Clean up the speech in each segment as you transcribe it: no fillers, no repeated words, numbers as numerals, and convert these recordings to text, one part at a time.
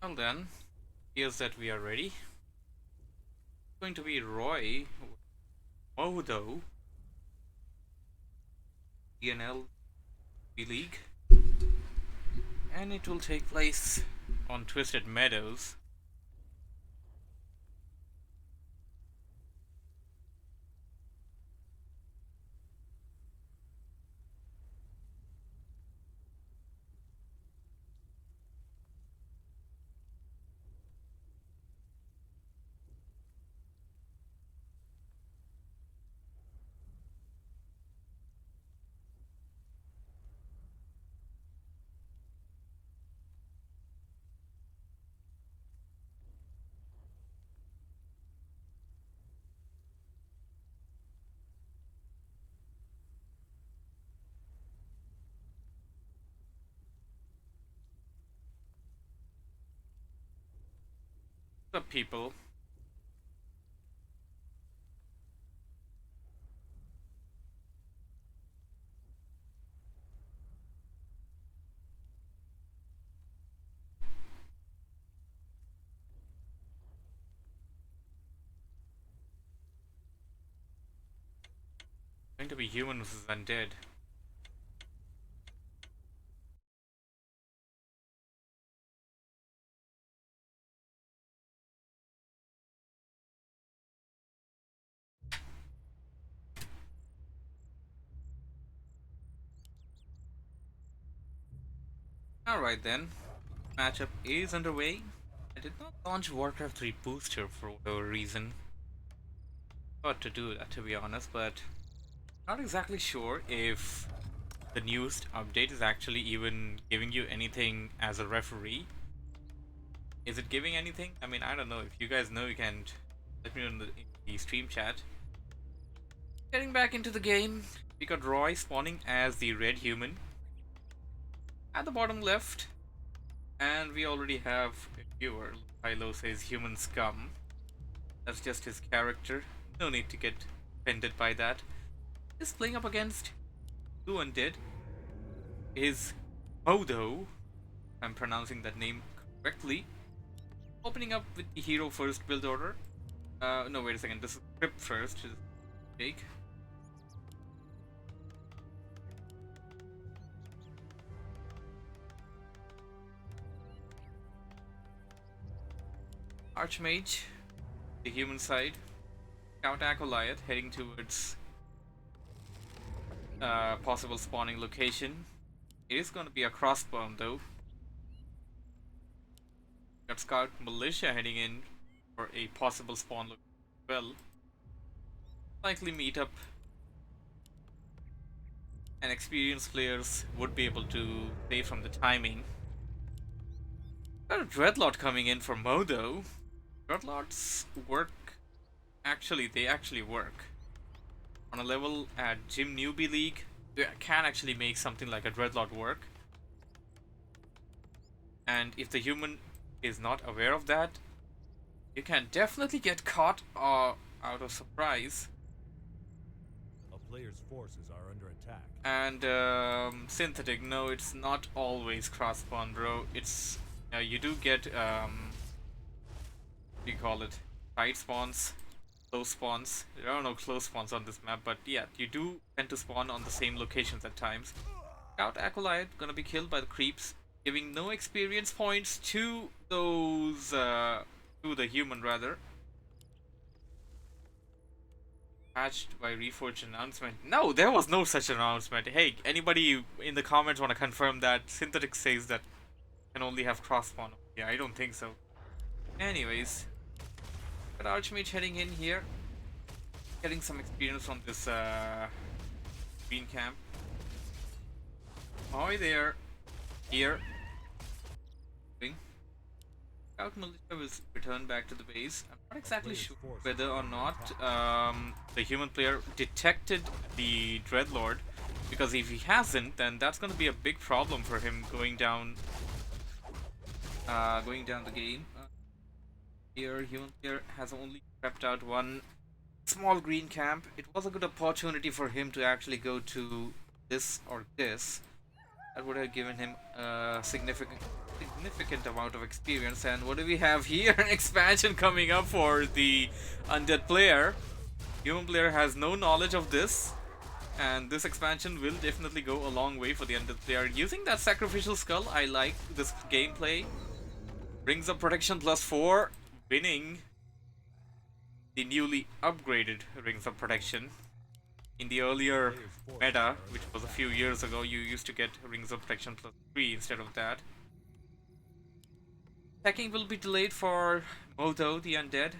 Well then, here's that we are ready. It's going to be Roy, Modo, DNL League, and it will take place on Twisted Meadows. What's up, people? Going to be human versus undead. Alright then, matchup is underway. I did not launch WarCraft 3 booster for whatever reason. Thought to do that, to be honest, but not exactly sure if the newest update is actually even giving you anything as a referee. Is it giving anything? I mean, I don't know. If you guys know, you can let me know in the stream chat. Getting back into the game, we got Roy spawning as the red human at the bottom left, and we already have a viewer. Hilo says human scum. That's just his character. No need to get offended by that. He's playing up against two undead. Is Modo, if I'm pronouncing that name correctly. Opening up with the hero first build order. No, wait a second. This is script first. Take. Archmage, the human side. Count Acolyte heading towards possible spawning location. It is going to be a crossbow though. Got Scout Militia heading in for a possible spawn location as well. Likely meet up, and experienced players would be able to play from the timing. Got a Dreadlord coming in for Modo. Dreadlords work. Actually, they actually work. On a level at Gym Newbie League, you can actually make something like a Dreadlord work. And if the human is not aware of that, you can definitely get caught out of surprise. A player's forces are under attack. And synthetic, no, it's not always cross spawn, bro. It's you do get what do you call it? Tight spawns, close spawns. There are no close spawns on this map, but yeah, you do tend to spawn on the same locations at times. Scout Acolyte gonna be killed by the creeps, giving no experience points to those to the human rather. Patched by Reforged announcement. No, there was no such announcement. Hey, anybody in the comments want to confirm that? Synthetic says that can only have cross spawn. Yeah, I don't think so. Anyways, got Archmage heading in here, getting some experience from this green camp. Hi there, here. Scout Militia was returned back to the base. I'm not exactly sure whether or not the human player detected the Dreadlord, because if he hasn't, then that's going to be a big problem for him going down the game. Here, human player has only prepped out one small green camp. It was a good opportunity for him to actually go to this or this. That would have given him a significant significant amount of experience. And what do we have here? An expansion coming up for the undead player. Human player has no knowledge of this, and this expansion will definitely go a long way for the undead player. Using that sacrificial skull, I like this gameplay. Brings up protection +4, winning the newly upgraded Rings of Protection. In the earlier meta, which was a few years ago, you used to get Rings of Protection +3 instead of that. Attacking will be delayed for Moldo the Undead,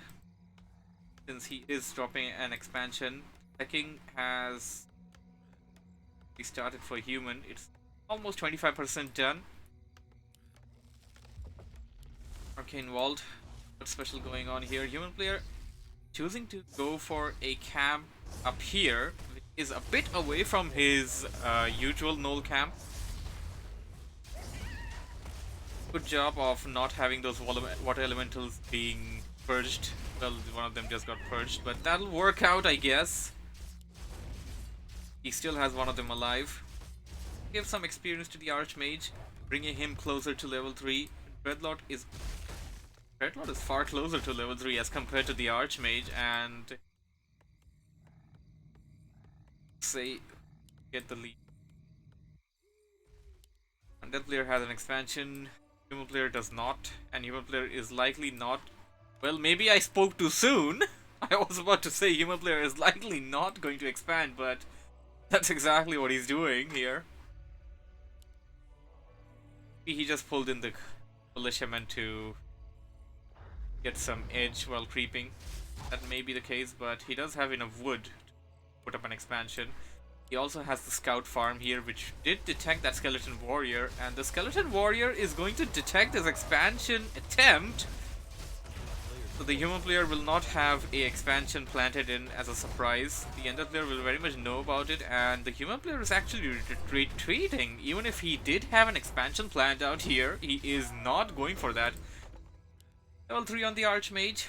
since he is dropping an expansion. Attacking has restarted for human. It's almost 25% done. Arcane Vault. What's special going on here? Human player choosing to go for a camp up here, which is a bit away from his usual null camp. Good job of not having those water elementals being purged. Well, one of them just got purged, but that'll work out, I guess. He still has one of them alive. Give some experience to the Archmage, bringing him closer to level 3. Dreadlord is far closer to level 3 as compared to the Archmage, and say get the lead. Undead player has an expansion, human player does not, and human player is likely not. Well, maybe I spoke too soon. I was about to say human player is likely not going to expand, but that's exactly what he's doing here. He just pulled in the militiamen to get some edge while creeping. That may be the case, but he does have enough wood to put up an expansion. He also has the scout farm here, which did detect that skeleton warrior, and the skeleton warrior is going to detect this expansion attempt. So the human player will not have a expansion planted in as a surprise. The ender player will very much know about it, and the human player is actually retreating. Even if he did have an expansion planned out here, he is not going for that. Level 3 on the Archmage.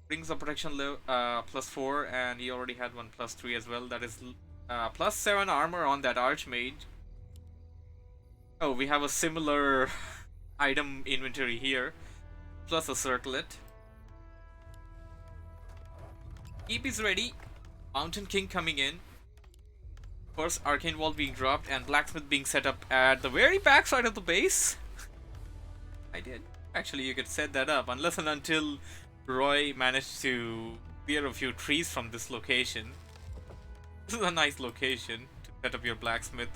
Brings the protection +4, and he already had one +3 as well. That is +7 armor on that Archmage. Oh, we have a similar item inventory here. Plus a circlet. Keep is ready. Mountain King coming in. Of course, Arcane Wall being dropped and Blacksmith being set up at the very back side of the base. I did. Actually, you could set that up unless and until Roy managed to clear a few trees from this location. This is a nice location to set up your blacksmith.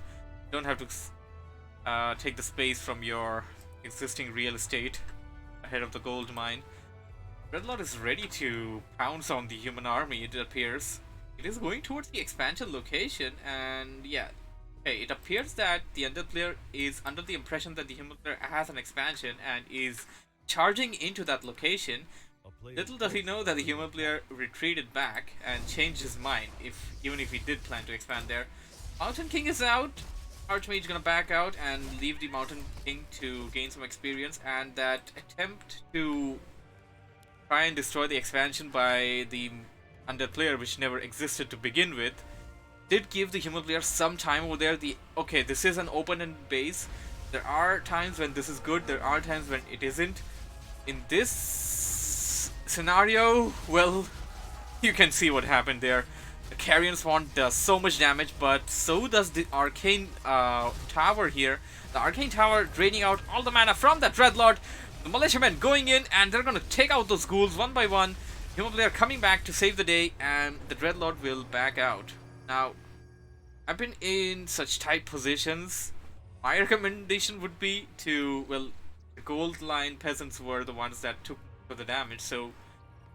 You don't have to take the space from your existing real estate ahead of the gold mine. Dreadlord is ready to pounce on the human army, it appears. It is going towards the expansion location, and yeah. Okay, it appears that the undead player is under the impression that the human player has an expansion and is charging into that location. Little does he know that the human player retreated back and changed his mind, even if he did plan to expand there. Mountain King is out. Archmage gonna back out and leave the Mountain King to gain some experience, and that attempt to try and destroy the expansion by the undead player, which never existed to begin with, did give the human player some time over there. Okay, this is an open-end base. There are times when this is good, there are times when it isn't. In this scenario, well, you can see what happened there. The Carrion Swan does so much damage, but so does the Arcane Tower here. The Arcane Tower draining out all the mana from that Dreadlord. The militiamen going in, and they're going to take out those ghouls one by one. Human player coming back to save the day, and the Dreadlord will back out. Now, I've been in such tight positions. My recommendation would be to, well, the gold line peasants were the ones that took for the damage, so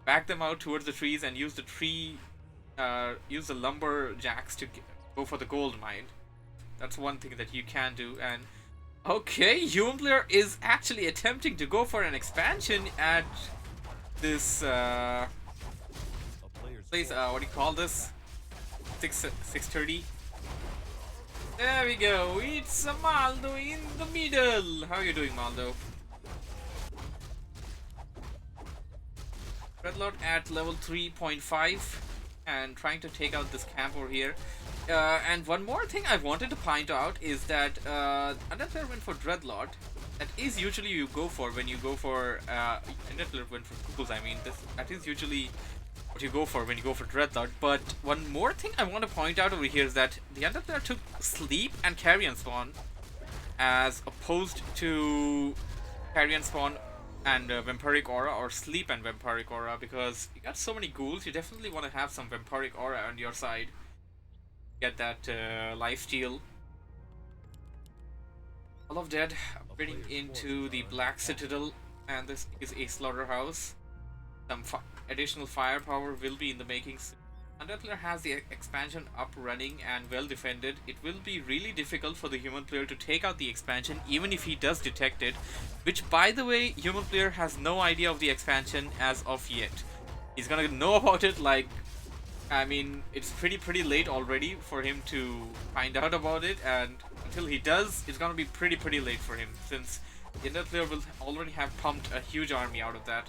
back them out towards the trees and use the lumberjacks to go for the gold mine. That's one thing that you can do. And okay, human player is actually attempting to go for an expansion at this place. What do you call this? 630. There we go. It's Maldo in the middle. How are you doing, Maldo? Dreadlord at level 3.5 and trying to take out this camp over here. And one more thing I wanted to point out is that another player went for Dreadlord. that is usually you go for when you go for went for Googles. I mean, that is usually what you go for when you go for Dreadlord. But one more thing I want to point out over here is that the Underplayer took Sleep and Carrion Spawn as opposed to Carrion Spawn and Vampiric Aura, or Sleep and Vampiric Aura, because you got so many ghouls, you definitely want to have some Vampiric Aura on your side. Get that lifesteal. All of Dead upgrading into the Black Citadel, and this is a slaughterhouse. Some additional firepower will be in the making. Underplayer has the expansion up running and well defended. It will be really difficult for the human player to take out the expansion even if he does detect it, which by the way, human player has no idea of the expansion as of yet. He's gonna know about it like, I mean, it's pretty late already for him to find out about it, and until he does, it's gonna be pretty late for him, since the Underplayer will already have pumped a huge army out of that.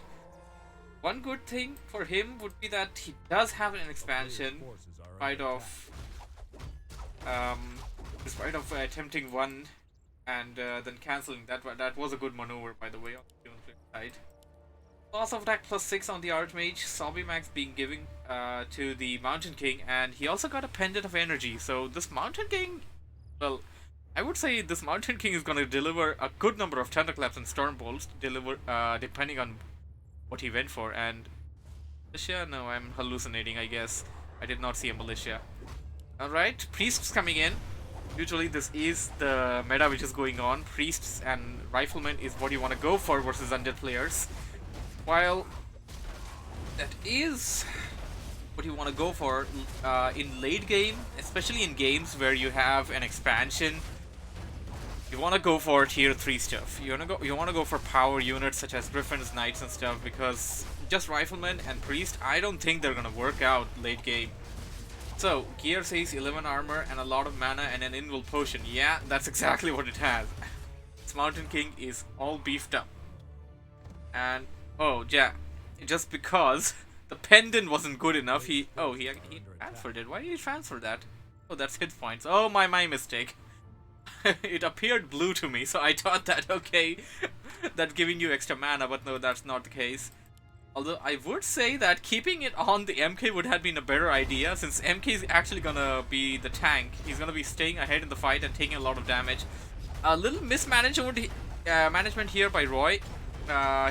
One good thing for him would be that he does have an expansion, despite of attempting one and then cancelling. That was a good maneuver, by the way, on the human player side. Loss of attack +6 on the Archmage, Sobby Max being given to the Mountain King, and he also got a Pendant of Energy. So this Mountain King, well, I would say this Mountain King is going to deliver a good number of Thunderclaps and Storm Bolts, depending on what he went for. And militia? No, I'm hallucinating, I guess. I did not see a militia. Alright, priests coming in. Usually this is the meta which is going on. Priests and riflemen is what you want to go for versus undead players. While that is what you want to go for in late game, especially in games where you have an expansion, you want to go for tier 3 stuff. You want to go for power units such as Griffins, Knights and stuff, because just Riflemen and Priest, I don't think they're gonna work out late game. So, gear says 11 armor and a lot of mana and an invul potion. Yeah, that's exactly what it has. This Mountain King is all beefed up. And, oh yeah, just because the pendant wasn't good enough, he transferred it. Why did he transfer that? Oh, that's hit points. Oh, my mistake. It appeared blue to me, so I thought that, okay, that giving you extra mana, but no, that's not the case. Although I would say that keeping it on the MK would have been a better idea, since MK is actually gonna be the tank. He's gonna be staying ahead in the fight and taking a lot of damage. A little mismanagement management here by Roy.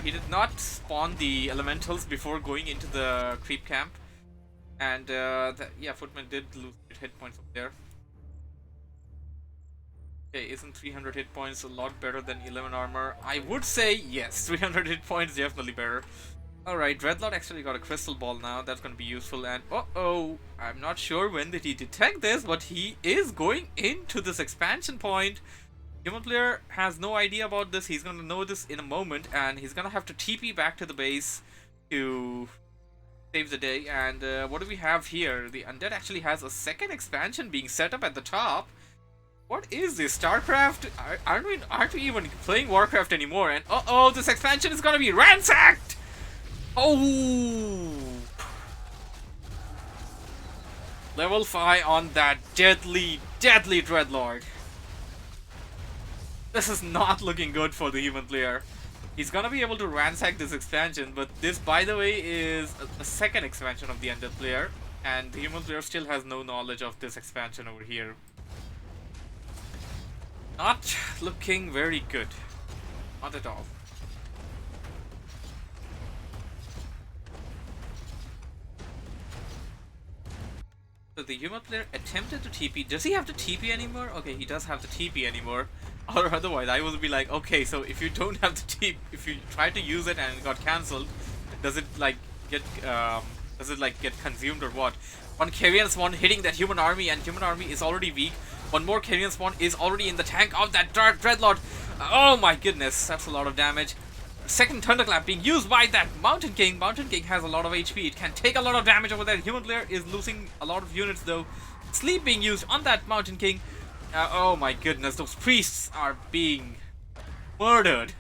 He did not spawn the elementals before going into the creep camp, and yeah, Footman did lose hit points up there. Okay, isn't 300 hit points a lot better than 11 armor? I would say yes, 300 hit points definitely better. Alright, Dreadlord actually got a crystal ball now, that's gonna be useful. And uh-oh, I'm not sure when did he detect this, but he is going into this expansion point. Human player has no idea about this. He's gonna know this in a moment, and he's gonna have to TP back to the base to save the day. And what do we have here? The Undead actually has a second expansion being set up at the top. What is this? StarCraft? Aren't we even playing WarCraft anymore? And uh-oh, this expansion is gonna be ransacked! Oh! Level 5 on that deadly Dreadlord. This is not looking good for the human player. He's gonna be able to ransack this expansion, but this, by the way, is a second expansion of the Undead player, and the human player still has no knowledge of this expansion over here. Not looking very good. Not at all. So the human player attempted to TP. Does he have to TP anymore? Okay, he does have to TP anymore. Or otherwise, I would be like, okay, so if you don't have the TP, if you try to use it and it got cancelled, does it like get consumed or what? One Carrion Spawn hitting that human army, and human army is already weak. One more Carrion Spawn is already in the tank of that Dreadlord. Oh my goodness, that's a lot of damage. Second Thunderclap being used by that Mountain King. Mountain King has a lot of HP. It can take a lot of damage over there. Human player is losing a lot of units though. Sleep being used on that Mountain King. Oh my goodness, those priests are being murdered.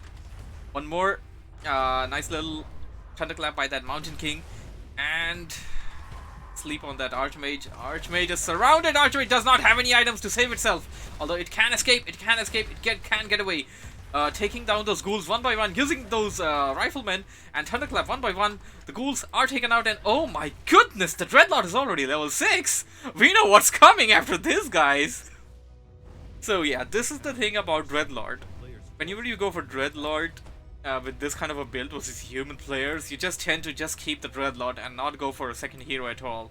One more nice little Thunderclap by that Mountain King. And sleep on that Archmage. Archmage is surrounded. Archmage does not have any items to save itself. Although it can escape, it can get away. taking down those ghouls one by one, using those riflemen and thunderclap one by one. The ghouls are taken out, and oh my goodness, the dreadlord is already level 6. We know what's coming after this, guys. So yeah, this is the thing about dreadlord. Whenever you go for dreadlord with this kind of a build versus human players, you just tend to just keep the dreadlord and not go for a second hero at all.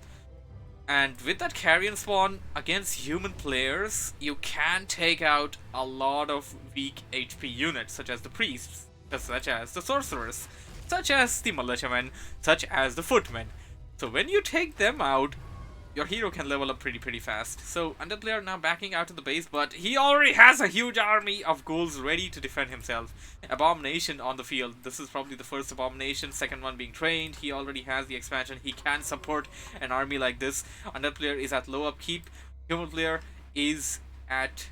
And with that carrion spawn against human players, you can take out a lot of weak HP units, such as the priests, such as the sorcerers, such as the militiamen, such as the footmen. So when you take them out, your hero can level up pretty fast. So Undead player now backing out of the base, but he already has a huge army of ghouls ready to defend himself. Abomination on the field. This is probably the first abomination, second one being trained. He already has the expansion. He can support an army like this. Undead player is at low upkeep. Human player is at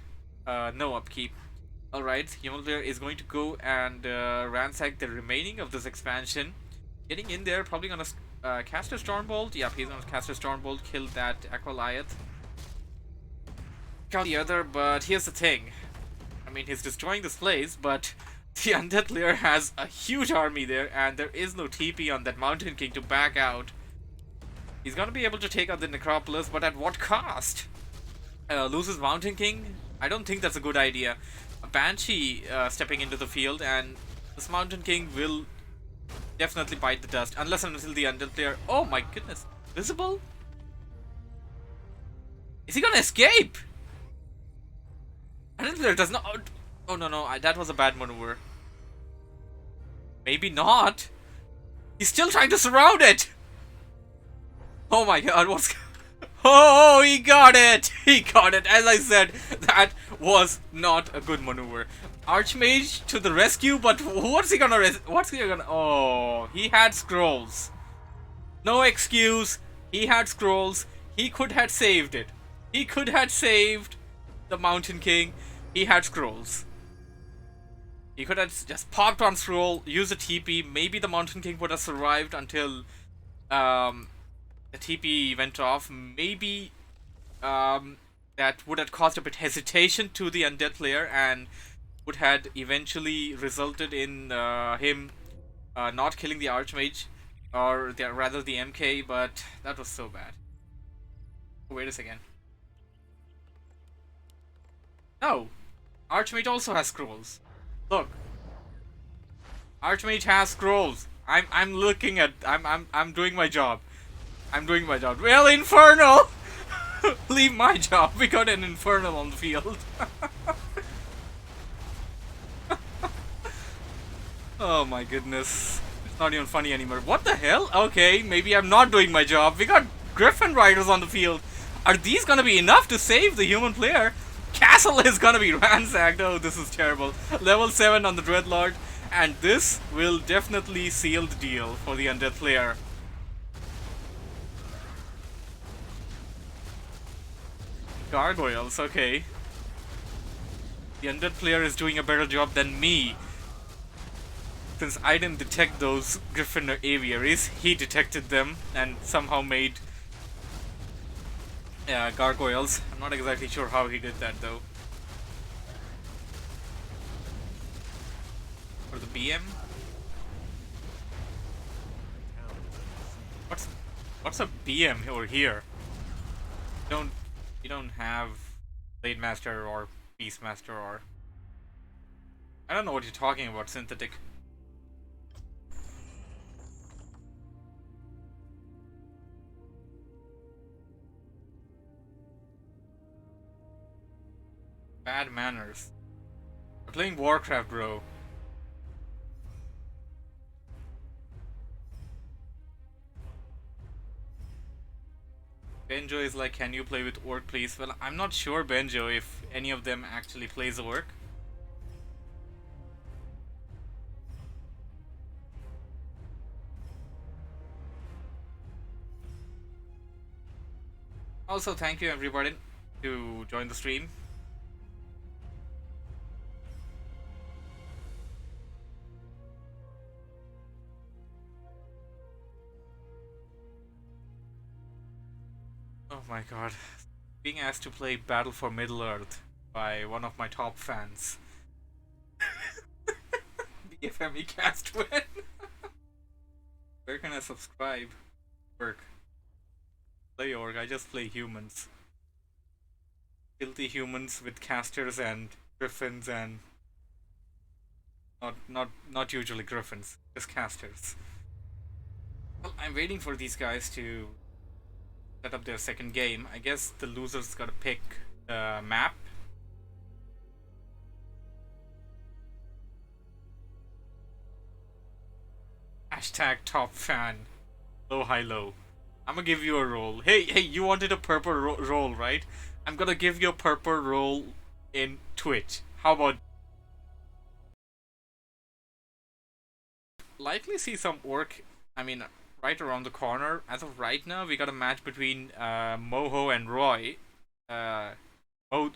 no upkeep. Alright, human player is going to go and ransack the remaining of this expansion. Getting in there, probably gonna cast a Stormbolt. Yep, he's gonna cast a Stormbolt, kill that Aqualiath. Kill the other, but here's the thing. I mean, he's destroying this place, but the Undead player has a huge army there, and there is no TP on that Mountain King to back out. He's gonna be able to take out the Necropolis, but at what cost? Loses Mountain King? I don't think that's a good idea. A Banshee stepping into the field, and this Mountain King will definitely bite the dust, unless and until the Undead player... Oh my goodness. Visible? Is he gonna escape? Undead player does not... Oh no, that was a bad maneuver. Maybe not. He's still trying to surround it! Oh my god, what's... Oh, he got it! He got it! As I said, that was not a good maneuver. Archmage to the rescue, but what's he gonna Oh, he had scrolls. No excuse. He had scrolls. He could have saved it. He could have saved the Mountain King. He had scrolls. He could have just popped on scroll, used a TP. Maybe the Mountain King would have survived until the TP went off. Maybe that would have caused a bit hesitation to the Undead player and would have eventually resulted in him not killing the Archmage, or rather the MK, but that was so bad. Wait a second. No! Archmage also has scrolls. Look. Archmage has scrolls. I'm looking at I'm doing my job. I'm doing my job. Well, Infernal! Leave my job. We got an Infernal on the field. Oh my goodness. It's not even funny anymore. What the hell? Okay, maybe I'm not doing my job. We got Griffin Riders on the field. Are these gonna be enough to save the human player? Castle is gonna be ransacked. Oh, this is terrible. Level 7 on the Dreadlord. And this will definitely seal the deal for the Undead player. Gargoyles, okay. The Undead player is doing a better job than me. Since I didn't detect those Griffin aviaries, he detected them and somehow made gargoyles. I'm not exactly sure how he did that though. For the BM? What's a BM over here? You don't have Blade Master or Beastmaster or... I don't know what you're talking about, Synthetic. Bad manners. We're playing WarCraft, bro. Benjo is like, can you play with Orc please? Well, I'm not sure, Benjo, if any of them actually plays Orc. Also, thank you everybody to join the stream. Oh my god. Being asked to play Battle for Middle-earth by one of my top fans. FME cast win. Where can I subscribe? Work. Play org. I just play humans. Filthy humans with casters and griffins and not usually griffins, just casters. Well, I'm waiting for these guys to set up their second game. I guess the loser's gotta pick the map. Hashtag top fan. Low high low. I'm gonna give you a roll. Hey, you wanted a purple roll, right? I'm gonna give you a purple roll in Twitch. How about likely see some orc? I mean, right around the corner. As of right now, we got a match between Moho and Roy. Uh, Mo-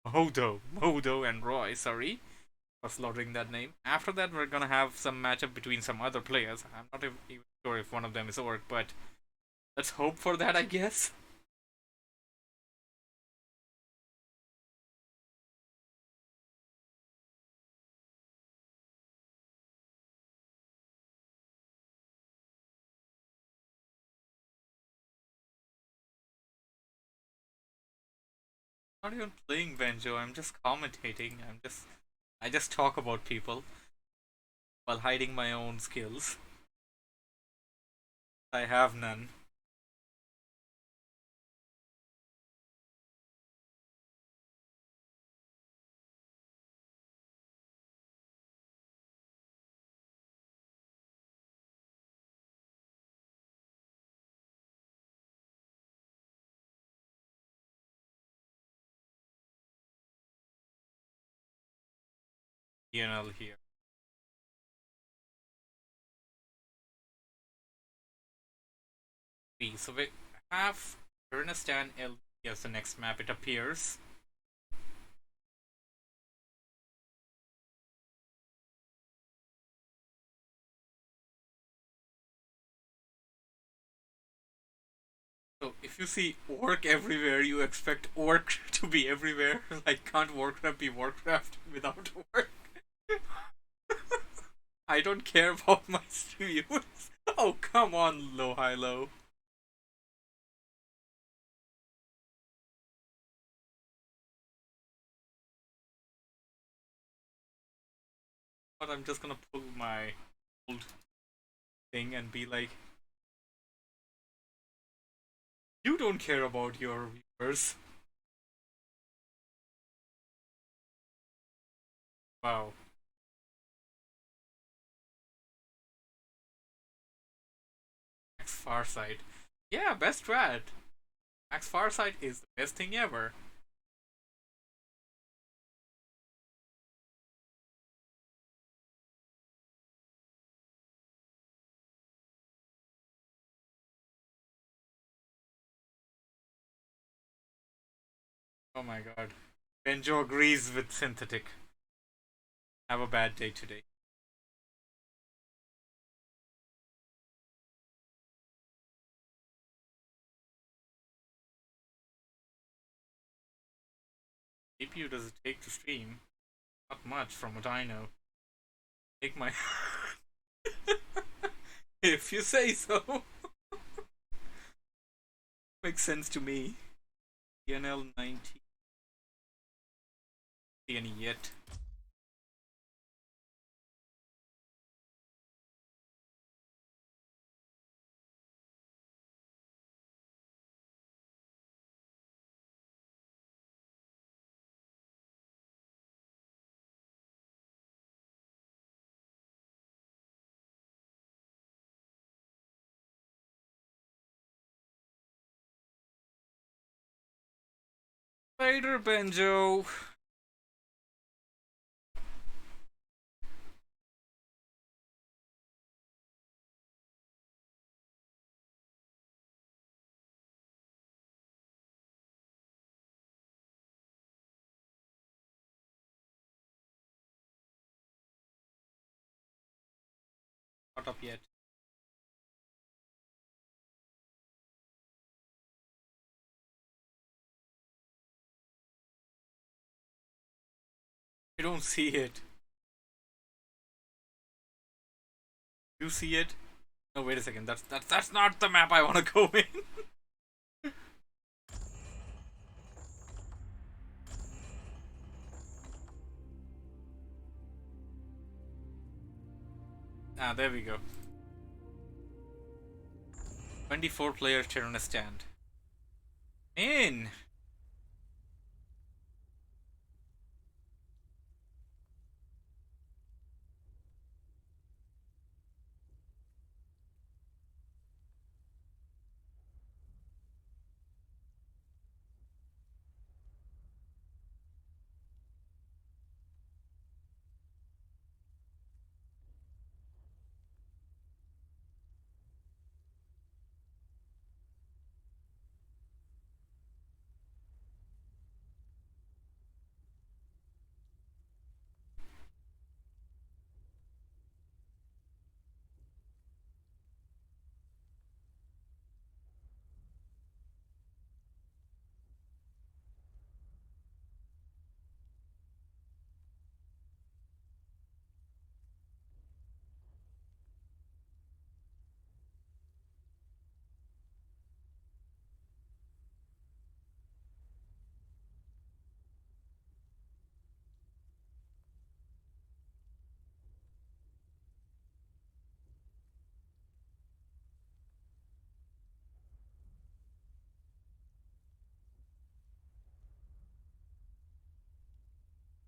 Modo and Roy. Sorry for slaughtering that name. After that, we're gonna have some matchup between some other players. I'm not even sure if one of them is orc, but let's hope for that, I guess. I'm not even playing Banjo. I'm just commentating. I just talk about people while hiding my own skills. I have none. Here. So we have Ernest and LB as the next map. It appears. So if you see orc everywhere, you expect orc to be everywhere. Like, can't Warcraft be Warcraft without orc? I don't care about my stream viewers. Oh, come on, low, high, low. But I'm just gonna pull my old thing and be like, you don't care about your viewers. Wow. Max Farsight. Yeah, best strat. Max Farsight is the best thing ever. Oh my god. Benjo agrees with Synthetic. Have a bad day today. CPU does it take to stream? Not much from what I know. Take my. If you say so. Makes sense to me. DNL 90. See any yet? Later, Benjo. Not up yet. I don't see it. You see it? No, wait a second. That's not the map I want to go in. Ah, there we go. 24 players share on a stand. In.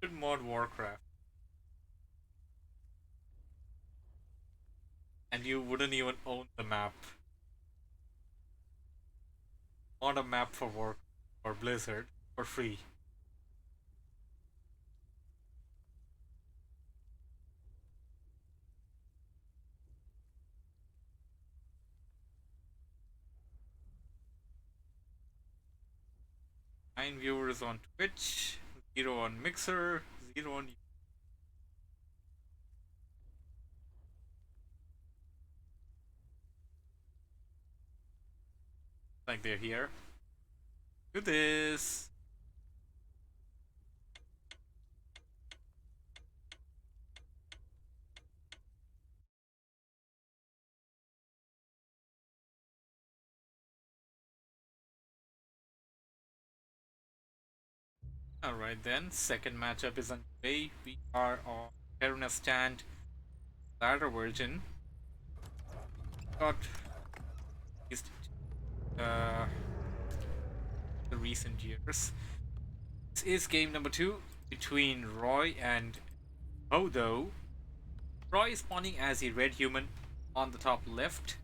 Good mod Warcraft. And you wouldn't even own the map. Mod a map for War or Blizzard for free. Nine viewers on Twitch, 0 on Mixer, 0 on. Like they're here. Do this. Alright then, second matchup is underway. We are on Terrana Stand ladder version. Got least uh, the recent years. This is game number 2 between Roy and Modo. Roy is spawning as a red human on the top left.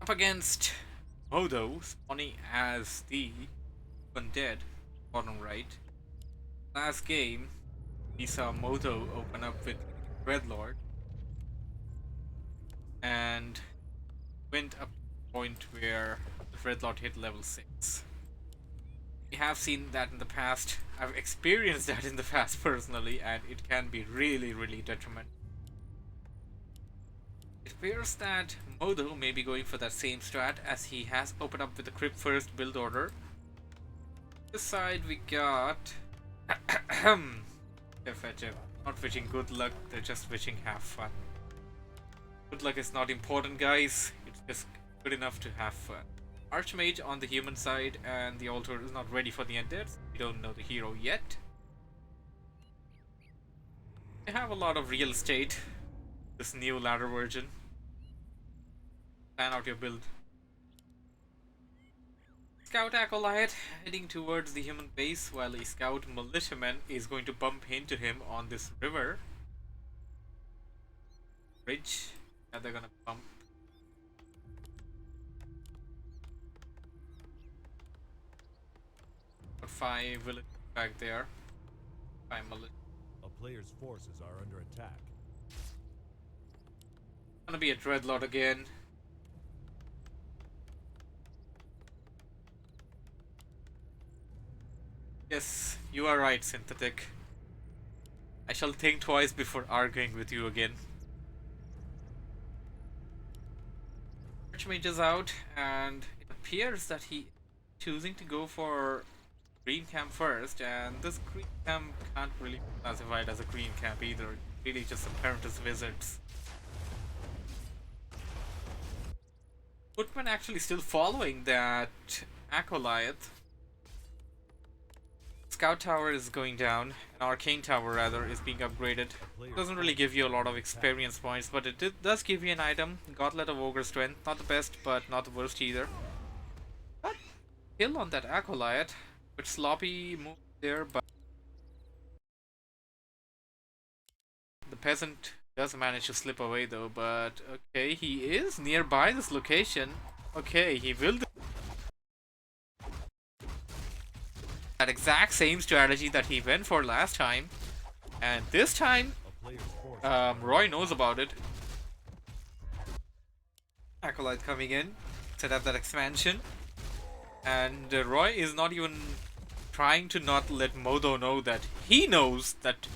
Up against Modo spawning as the undead bottom right. Last game, we saw Moto open up with Dreadlord and went up to the point where the Dreadlord hit level 6. We have seen that in the past. I've experienced that in the past personally, and it can be really, really detrimental. It appears that Modo may be going for that same strat as he has opened up with the Crypt first build order. This side we got FHF. Not wishing good luck, they're just wishing have fun. Good luck is not important, guys. It's just good enough to have fun. Archmage on the human side, and the altar is not ready for the undead. We don't know the hero yet. They have a lot of real estate. This new ladder version. Plan out your build. Scout Acolyte heading towards the human base, while a Scout Militiaman is going to bump into him on this river bridge. And they're gonna bump. Got 5 villagers back there. 5 militiamen. A player's forces are under attack. Gonna be a Dreadlord again. Yes, you are right, Synthetic. I shall think twice before arguing with you again. Archmage is out, and it appears that he is choosing to go for green camp first, and this green camp can't really be classified as a green camp either. It's really just some Apprentice Wizards. Footman actually still following that acolyte. Scout tower is going down. An arcane tower rather is being upgraded. Doesn't really give you a lot of experience points, but it does give you an item. Gauntlet of Ogre Strength. Not the best, but not the worst either. But kill on that acolyte. Bit sloppy move there, but the peasant does manage to slip away though. But okay, he is nearby this location. Okay, he will do that exact same strategy that he went for last time, and this time Roy knows about it. Acolyte coming in, set up that expansion, and Roy is not even trying to not let Modo know that he knows that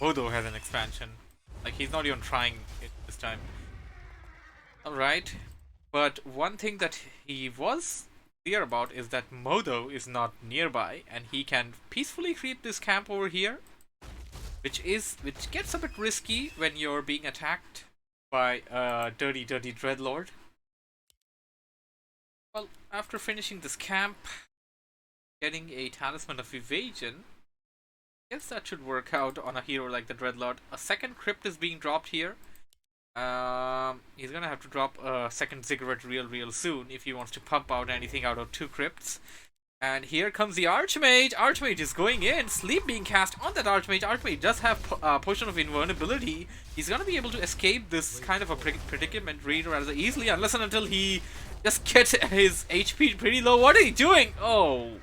Modo has an expansion. Like, he's not even trying it this time. Alright, but one thing that he was clear about is that Modo is not nearby, and he can peacefully create this camp over here, which gets a bit risky when you're being attacked by a dirty dreadlord. Well, after finishing this camp, getting a talisman of evasion, I guess that should work out on a hero like the dreadlord. A second crypt is being dropped here. He's gonna have to drop a second ziggurat real soon if he wants to pump out anything out of 2 crypts. And here comes the Archmage. Archmage is going in. Sleep being cast on that Archmage. Archmage does have potion of invulnerability. He's gonna be able to escape this kind of a predicament rather easily, unless and until he just gets his HP pretty low. What are you doing? Oh,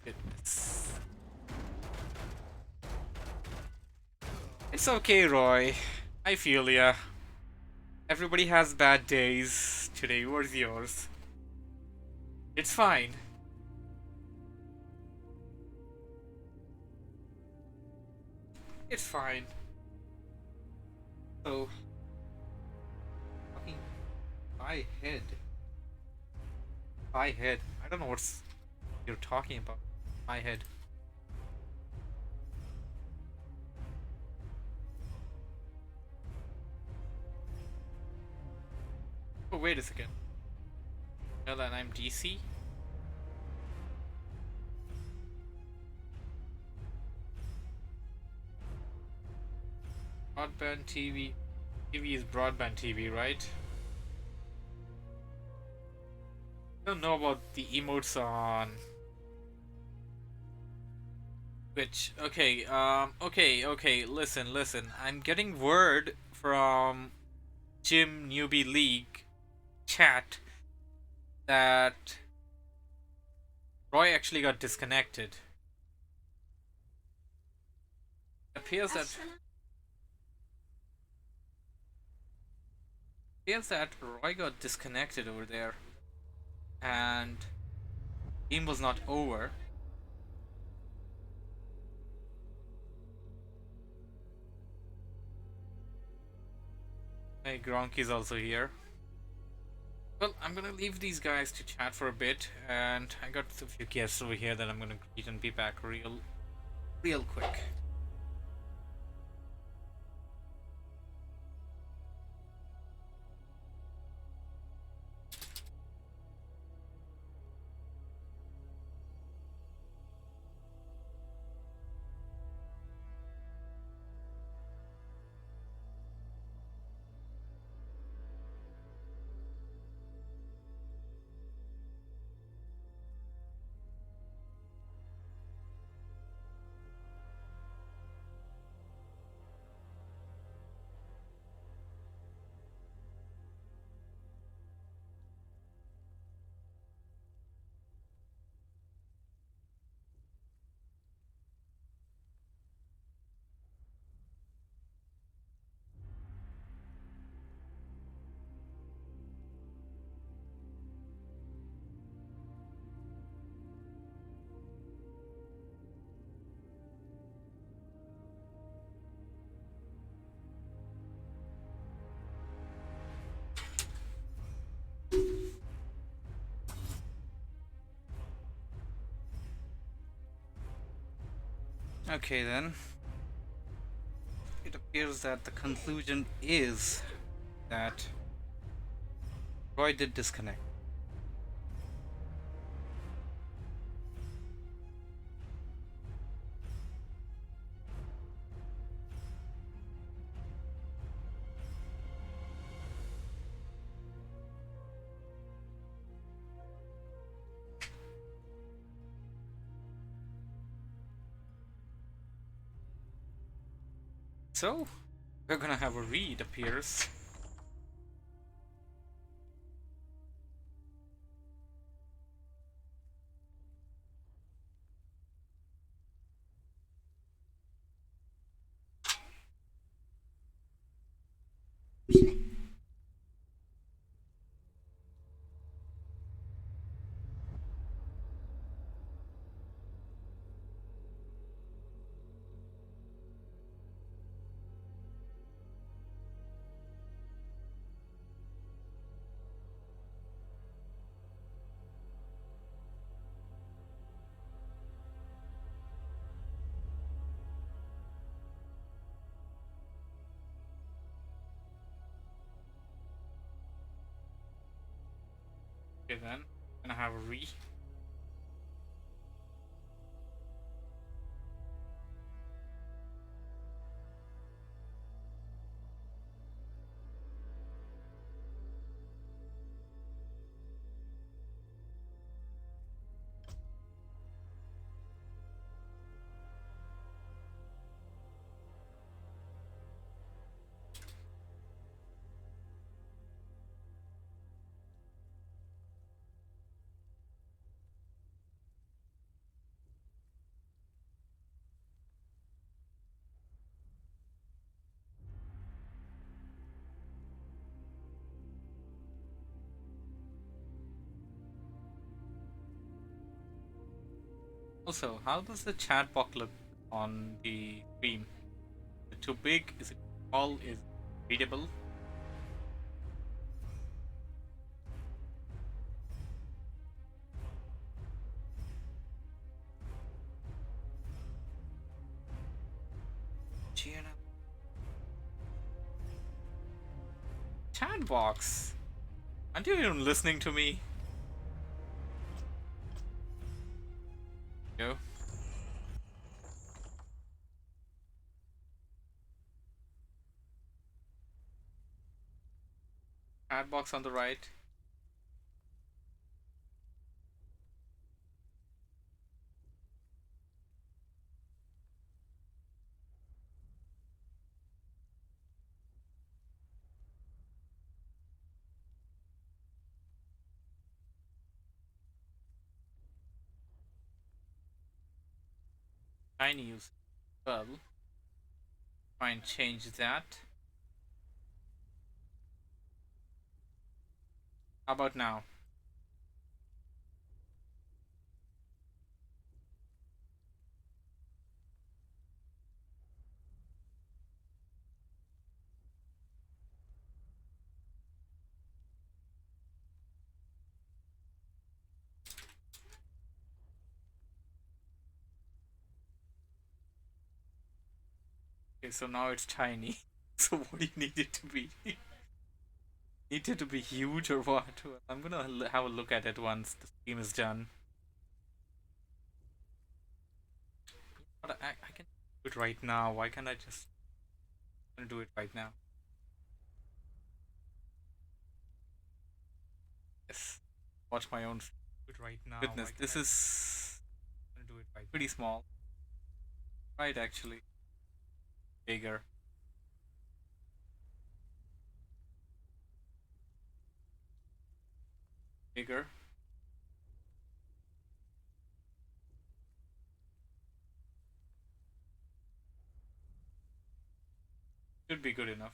goodness. It's okay, Roy. I feel ya. Everybody has bad days. Today was yours. It's fine. It's fine. So, fucking my head. My head. I don't know what you're talking about. My head. Oh, wait a second. Well, then I'm DC. Broadband TV. TV is broadband TV, right? I don't know about the emotes on Twitch. Okay, okay, listen. I'm getting word from Gym Newbie League chat that Roy actually got disconnected. It appears that Roy got disconnected over there, and game was not over. Hey, Gronk is also here. Well, I'm gonna leave these guys to chat for a bit, and I got a few guests over here that I'm gonna greet and be back real quick. Okay then. It appears that the conclusion is that Roy did disconnect. So, we're gonna have a read, appears. Okay then, gonna have a read. Also, how does the chat box look on the stream? Is it too big? Is it small? Is it readable? Chat box. Aren't you even listening to me? Yo. Chat box on the right. Tiny use. Well, try and change that. How about now? Okay, so now it's tiny. So what do you need it to be? Need it to be huge or what? I'm gonna have a look at it once the stream is done. But I can do it right now. Why can't I just do it right now? Yes. Watch my own. Do it right now. Goodness, this is do it right pretty small. Right, actually. Bigger. Bigger. Should be good enough.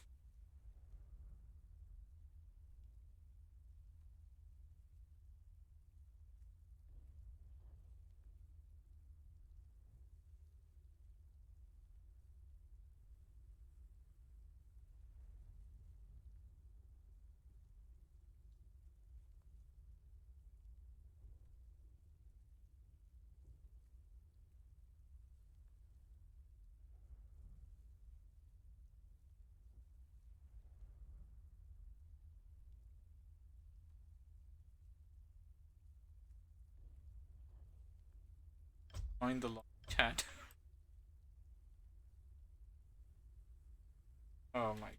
Join the chat. Oh my.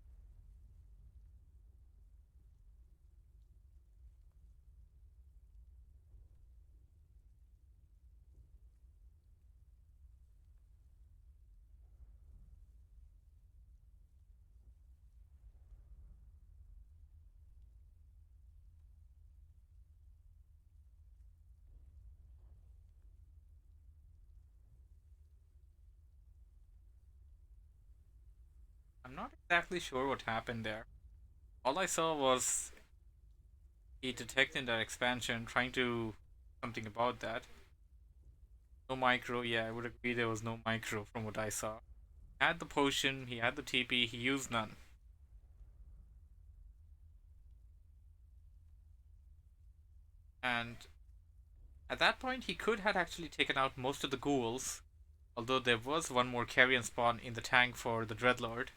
I'm not exactly sure what happened there. All I saw was he detected that expansion, trying to something about that. No micro, yeah, I would agree there was no micro from what I saw. He had the potion, he had the TP, he used none. And at that point, he could have actually taken out most of the ghouls, although there was one more carrion spawn in the tank for the Dreadlord.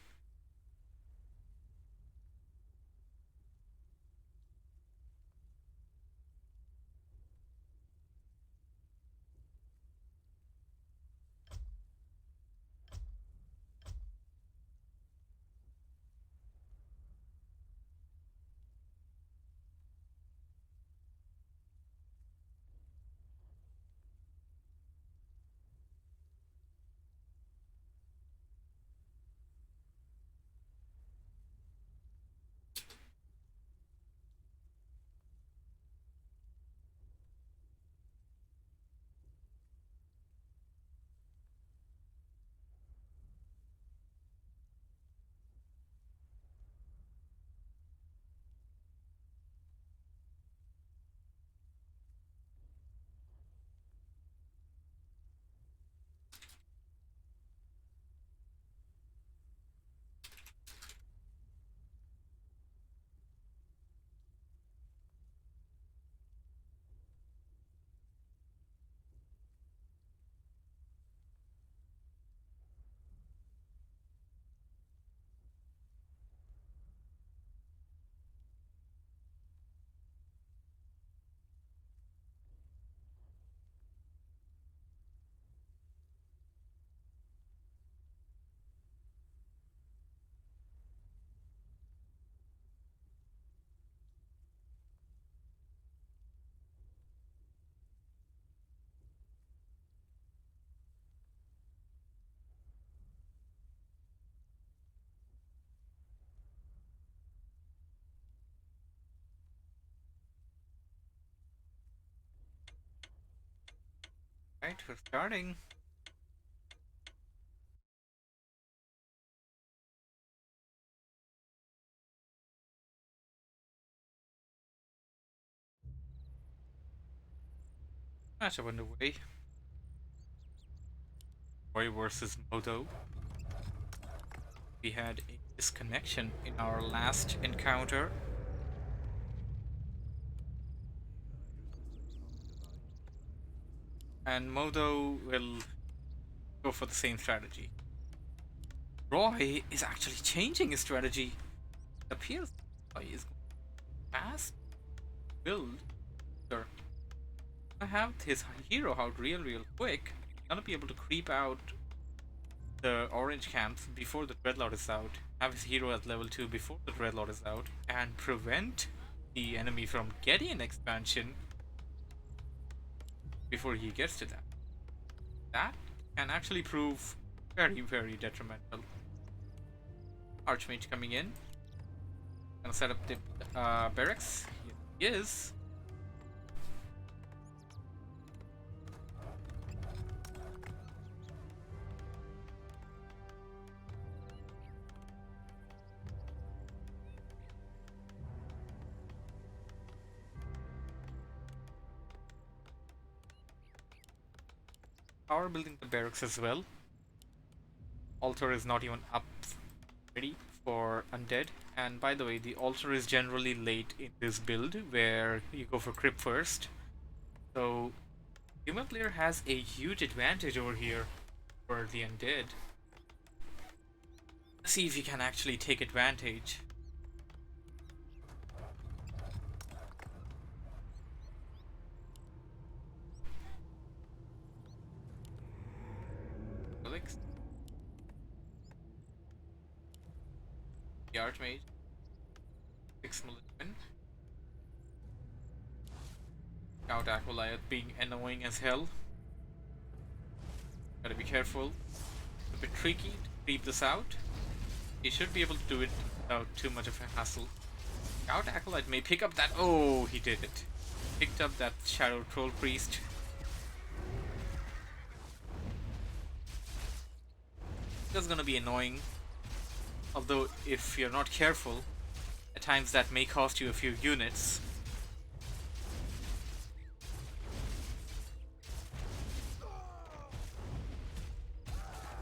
Right, we're starting. Matchup underway. Roy versus Moto. We had a disconnection in our last encounter. And Modo will go for the same strategy. Roy is actually changing his strategy. It appears Roy is going fast build. Sure. I have his hero out real quick. He's gonna be able to creep out the orange camps before the Dreadlord is out. Have his hero at level 2 before the Dreadlord is out. And prevent the enemy from getting an expansion before he gets to that. That can actually prove very detrimental. Archmage coming in. Gonna set up the barracks. Here he is. Power building the barracks as well. Altar is not even up ready for undead. And by the way, the altar is generally late in this build where you go for crypt first. So human player has a huge advantage over here for the undead. Let's see if you can actually take advantage. Alex, the Archmage, 6 Militant, Scout Acolyte being annoying as hell. Gotta be careful. A bit tricky to creep this out. You should be able to do it without too much of a hassle. Scout Acolyte may pick up that. Oh, he did it. Picked up that Shadow Troll Priest. That's gonna be annoying. Although, if you're not careful, at times that may cost you a few units.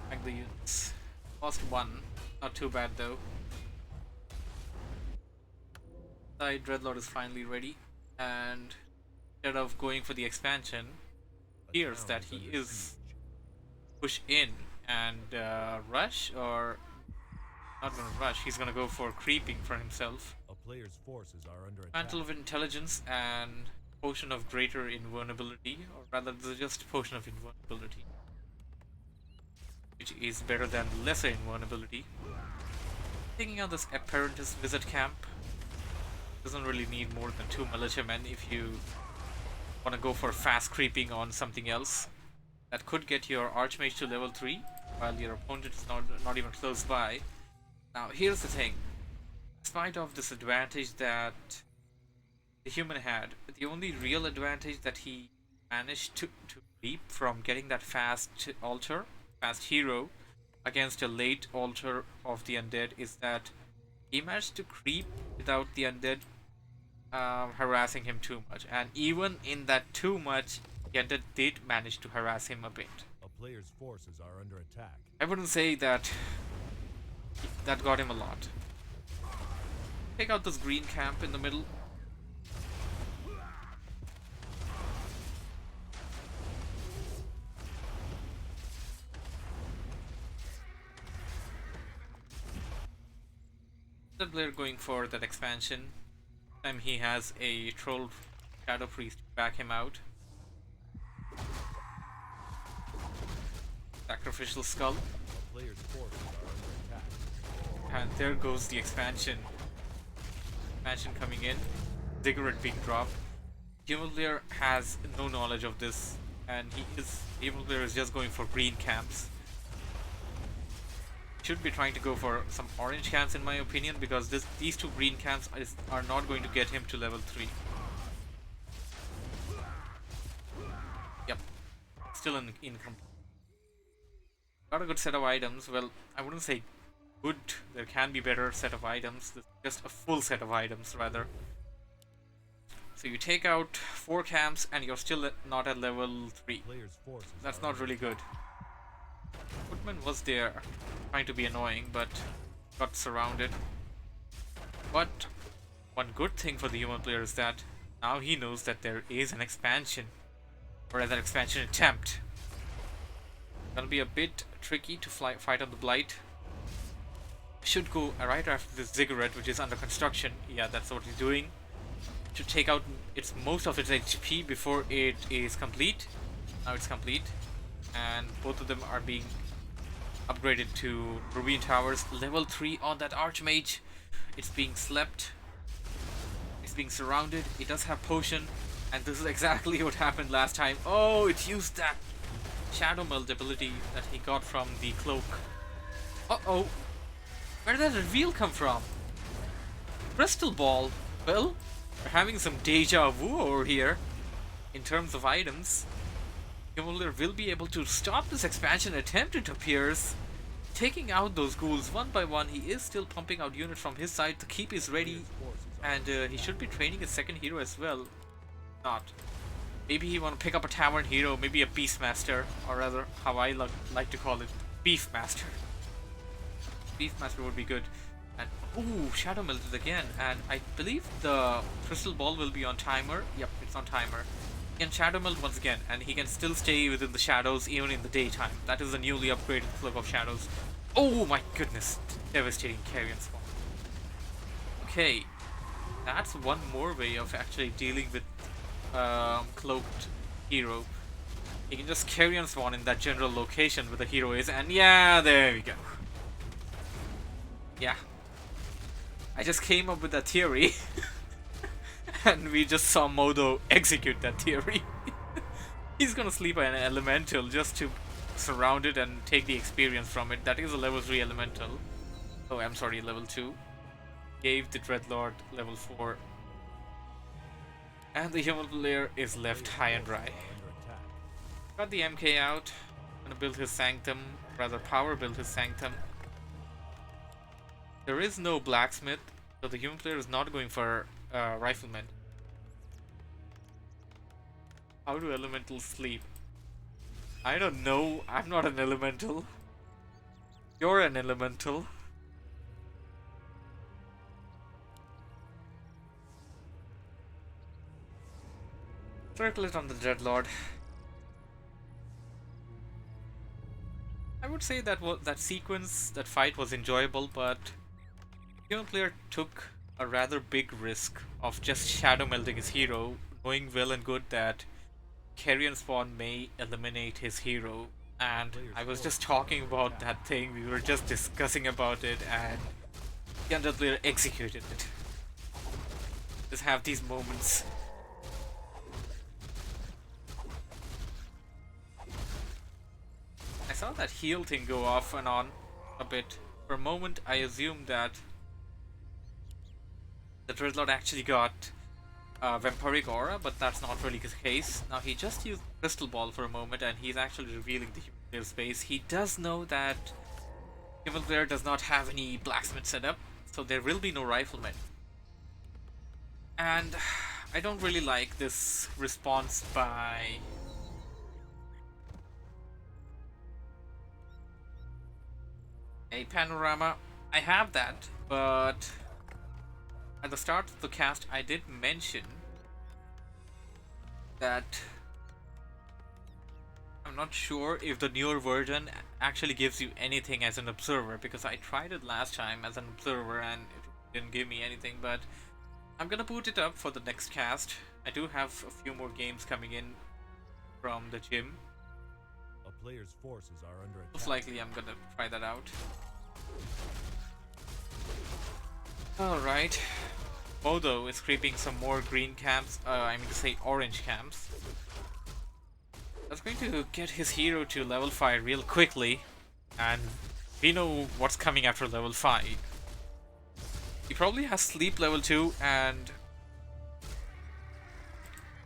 Like the units. Cost 1. Not too bad though. The Dreadlord is finally ready. And instead of going for the expansion, hears that he is push in and rush, or not gonna rush, he's gonna go for creeping for himself. A player's forces are under attack. Mantle of Intelligence and Potion of Greater Invulnerability, or rather just Potion of Invulnerability, which is better than Lesser Invulnerability. Taking out this Apprentice Visit Camp doesn't really need more than 2 militiamen if you want to go for fast creeping on something else. That could get your Archmage to level 3 while your opponent is not even close by. Now here's the thing. Despite of this advantage that the human had, the only real advantage that he managed to reap from getting that fast hero against a late altar of the undead is that he managed to creep without the undead harassing him too much. And even in that too much, the undead did manage to harass him a bit. A player's forces are under attack. I wouldn't say that got him a lot. Take out this green camp in the middle. The player going for that expansion. This time he has a troll shadow priest to back him out. Sacrificial skull. A player's forces are under attack. And there goes the expansion. Expansion coming in. Ziggurat being dropped. Human player has no knowledge of this, and human player is just going for green camps. Should be trying to go for some orange camps in my opinion, because these 2 green camps are not going to get him to level 3. Yep. Still incomplete. Got a good set of items. Well, I wouldn't say good. There can be better set of items. This is just a full set of items rather. So you take out 4 camps and you're still not at level 3. That's not really good. Footman was there, trying to be annoying, but got surrounded. But one good thing for the human player is that now he knows that there is an expansion, or rather expansion attempt. Gonna be a bit tricky to fight on the Blight. Should go right after this Ziggurat, which is under construction. Yeah, that's what he's doing. To take out most of its HP before it is complete. Now it's complete. And both of them are being upgraded to Ruby Towers. Level 3 on that Archmage. It's being slept. It's being surrounded. It does have potion. And this is exactly what happened last time. Oh, it used that Shadow Meld ability that he got from the cloak. Uh-oh. Where did that reveal come from? Crystal Ball. Well, we're having some deja vu over here in terms of items. Human will be able to stop this expansion attempt, it appears. Taking out those ghouls one by one. He is still pumping out units from his side. The keep is ready. And he should be training a second hero as well. Not. Maybe he want to pick up a tavern hero. Maybe a Beastmaster. Or rather, how I like to call it, Beefmaster. Beefmaster would be good. And ooh, Shadow Melted again. And I believe the Crystal Ball will be on timer. Yep, it's on timer. He can Shadow Melt once again, and he can still stay within the shadows even in the daytime. That is the newly upgraded Cloak of Shadows. Oh my goodness, devastating Carrion Spawn. Okay, that's one more way of actually dealing with cloaked hero. He can just Carrion Spawn in that general location where the hero is, and yeah, there we go. Yeah, I just came up with that theory. And we just saw Modo execute that theory. He's gonna sleep an elemental just to surround it and take the experience from it. That is a level 3 elemental. Oh, I'm sorry, level 2. Gave the Dreadlord level 4. And the human player is left high and dry. Got the MK out. Gonna build his Sanctum. Rather, power build his Sanctum. There is no blacksmith, so the human player is not going for rifleman. How do elementals sleep? I don't know. I'm not an elemental. You're an elemental. Circle it on the Dreadlord. I would say that that sequence, that fight was enjoyable, but human player took a rather big risk of just shadow melding his hero, knowing well and good that Carrion Spawn may eliminate his hero. And I was just talking about that thing, we were just discussing about it, and the other player executed it. Just have these moments. I saw that heal thing go off and on a bit. For a moment, I assumed that the Dreadlord actually got Vampiric Aura, but that's not really the case. Now, he just used Crystal Ball for a moment, and he's actually revealing the human player space. He does know that human player does not have any blacksmith setup, so there will be no rifleman. And I don't really like this response by... Hey, Panorama, I have that, but at the start of the cast, I did mention that I'm not sure if the newer version actually gives you anything as an observer, because I tried it last time as an observer and it didn't give me anything, but I'm gonna boot it up for the next cast. I do have a few more games coming in from the gym. A player's forces are under attack. Most likely I'm gonna try that out. Alright. Modo is creeping some more green camps, I mean to say orange camps. That's going to get his hero to level 5 real quickly, and we know what's coming after level 5. He probably has sleep level 2 and...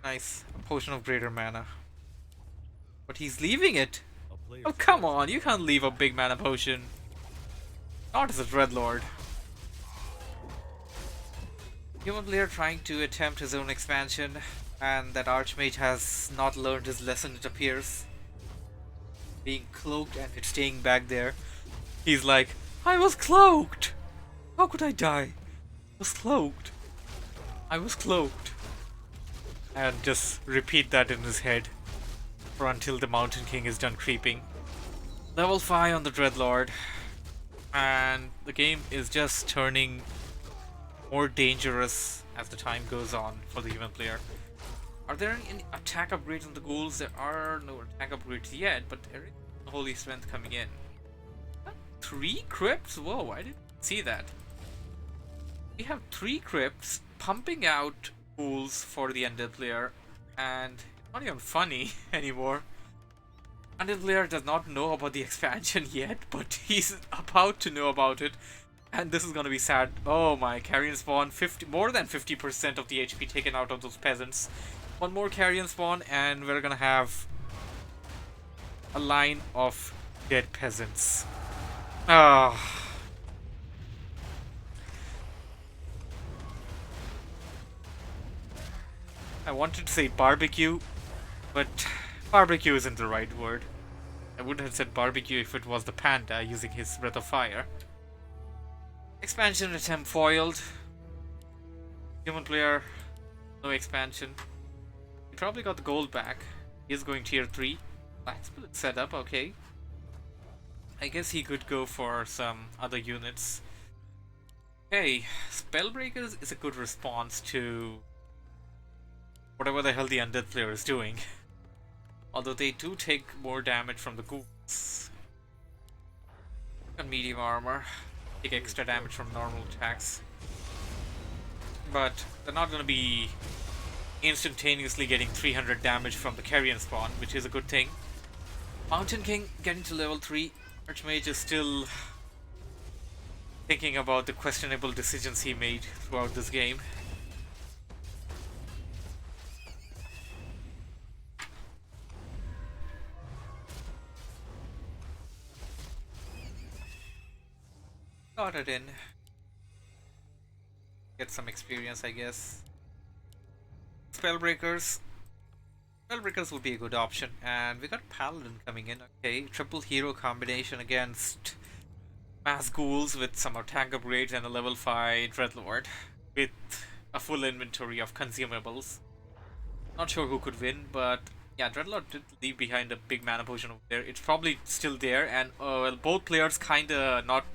Nice, a potion of greater mana. But he's leaving it! Oh come on, you can't leave a big mana potion. Not as a Dreadlord. Human player trying to attempt his own expansion, and that Archmage has not learned his lesson, it appears. Being cloaked and it's staying back there. He's like, I was cloaked! How could I die? I was cloaked. I was cloaked. And just repeat that in his head for until the Mountain King is done creeping. Level 5 on the Dreadlord. And the game is just turning more dangerous as the time goes on for the human player. Are there any attack upgrades on the ghouls? There are no attack upgrades yet, but there is Holy Strength coming in. 3 crypts? Whoa, I didn't see that. We have 3 crypts pumping out ghouls for the undead player, and it's not even funny anymore. Undead player does not know about the expansion yet, but he's about to know about it. And this is gonna be sad. Oh my, Carrion Spawn, more than 50% of the HP taken out of those peasants. One more Carrion Spawn and we're gonna have a line of dead peasants. Ah. I wanted to say barbecue, but barbecue isn't the right word. I would have said barbecue if it was the panda using his breath of fire. Expansion attempt foiled. Human player, no expansion. He probably got the gold back. He's going tier 3. Black split setup, okay. I guess he could go for some other units. Hey, Spellbreakers is a good response to whatever the hell the undead player is doing. Although they do take more damage from the ghouls. And medium armor. Take extra damage from normal attacks. But they're not going to be instantaneously getting 300 damage from the Carrion Spawn, which is a good thing. Mountain King getting to level 3. Archmage is still thinking about the questionable decisions he made throughout this game. Got it in. get some experience, I guess. Spellbreakers. Spellbreakers would be a good option. And we got Paladin coming in. Okay, triple hero combination against mass ghouls with some tank upgrades and a level 5 Dreadlord with a full inventory of consumables. Not sure who could win, but yeah, Dreadlord did leave behind a big mana potion over there. It's probably still there, and well, both players kinda not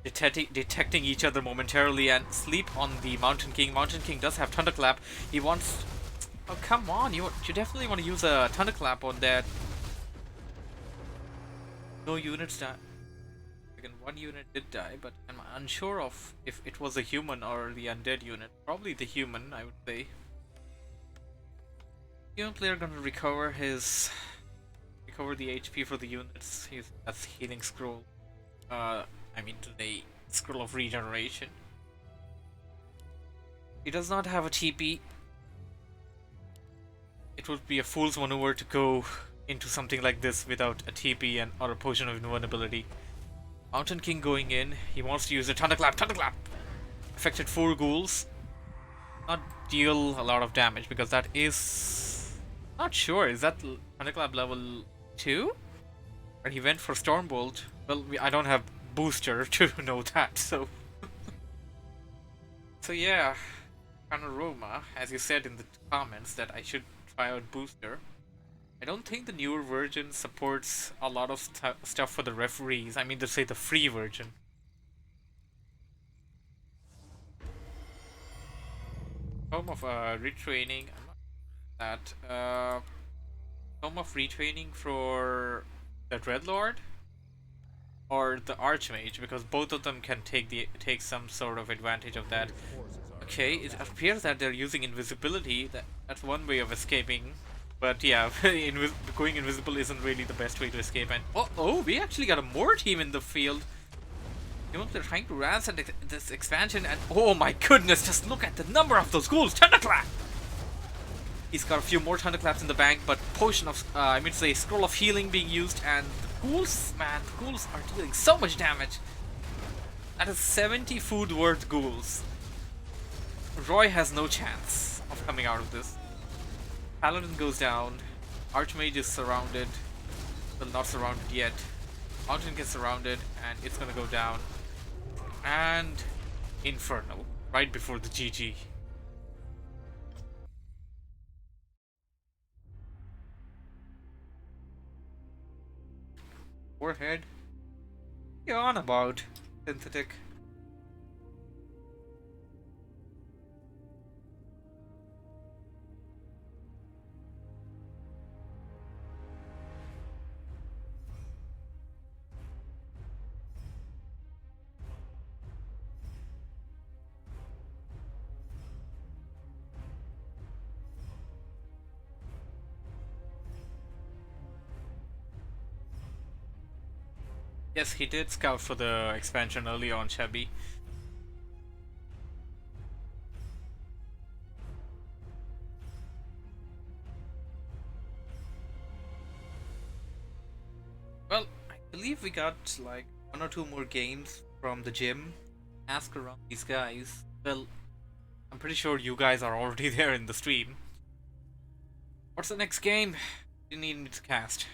detecting each other momentarily and sleep on the Mountain King. Mountain King does have Thunderclap. He wants. Oh come on! You definitely want to use a Thunderclap on that. No units die. Again, one unit did die, but I'm unsure of if it was a human or the undead unit. Probably the human, I would say. Human player gonna recover the HP for the units. That's healing scroll. I mean the scroll of regeneration. He does not have a TP. It would be a fool's maneuver to go into something like this without a TP and or a potion of invulnerability. Mountain King going in. He wants to use a Thunderclap. Thunderclap! Affected 4 ghouls. Not deal a lot of damage because that is... Not sure. Is that Thunderclap level 2? Or he went for Stormbolt. Well, I don't have booster to know that, so... So yeah, Panorama, as you said in the comments that I should try out booster. I don't think the newer version supports a lot of stuff for the referees. I mean to say the free version. Form of retraining. I'm not that. Form of retraining for the Dreadlord or the Archmage, because both of them can take some sort of advantage of that. Okay, it appears that they're using invisibility. That's one way of escaping. But yeah, going invisible isn't really the best way to escape. And oh, we actually got a more team in the field. You know, they're trying to ransom this expansion, and oh my goodness, just look at the number of those ghouls! Thunderclap! He's got a few more Thunderclaps in the bank, but potion of, I mean to say, scroll of healing being used, and the ghouls, man, the ghouls are dealing so much damage. That is 70 food worth ghouls. Roy has no chance of coming out of this. Paladin goes down. Archmage is surrounded. Well, not surrounded yet. Mountain gets surrounded, and it's gonna go down. And Infernal, right before the GG. Warhead? What are you on about, Synthetic? Yes, he did scout for the expansion early on, Chubby. Well, I believe we got like 1 or 2 more games from the gym. Ask around these guys. Well, I'm pretty sure you guys are already there in the stream. What's the next game you need me to cast?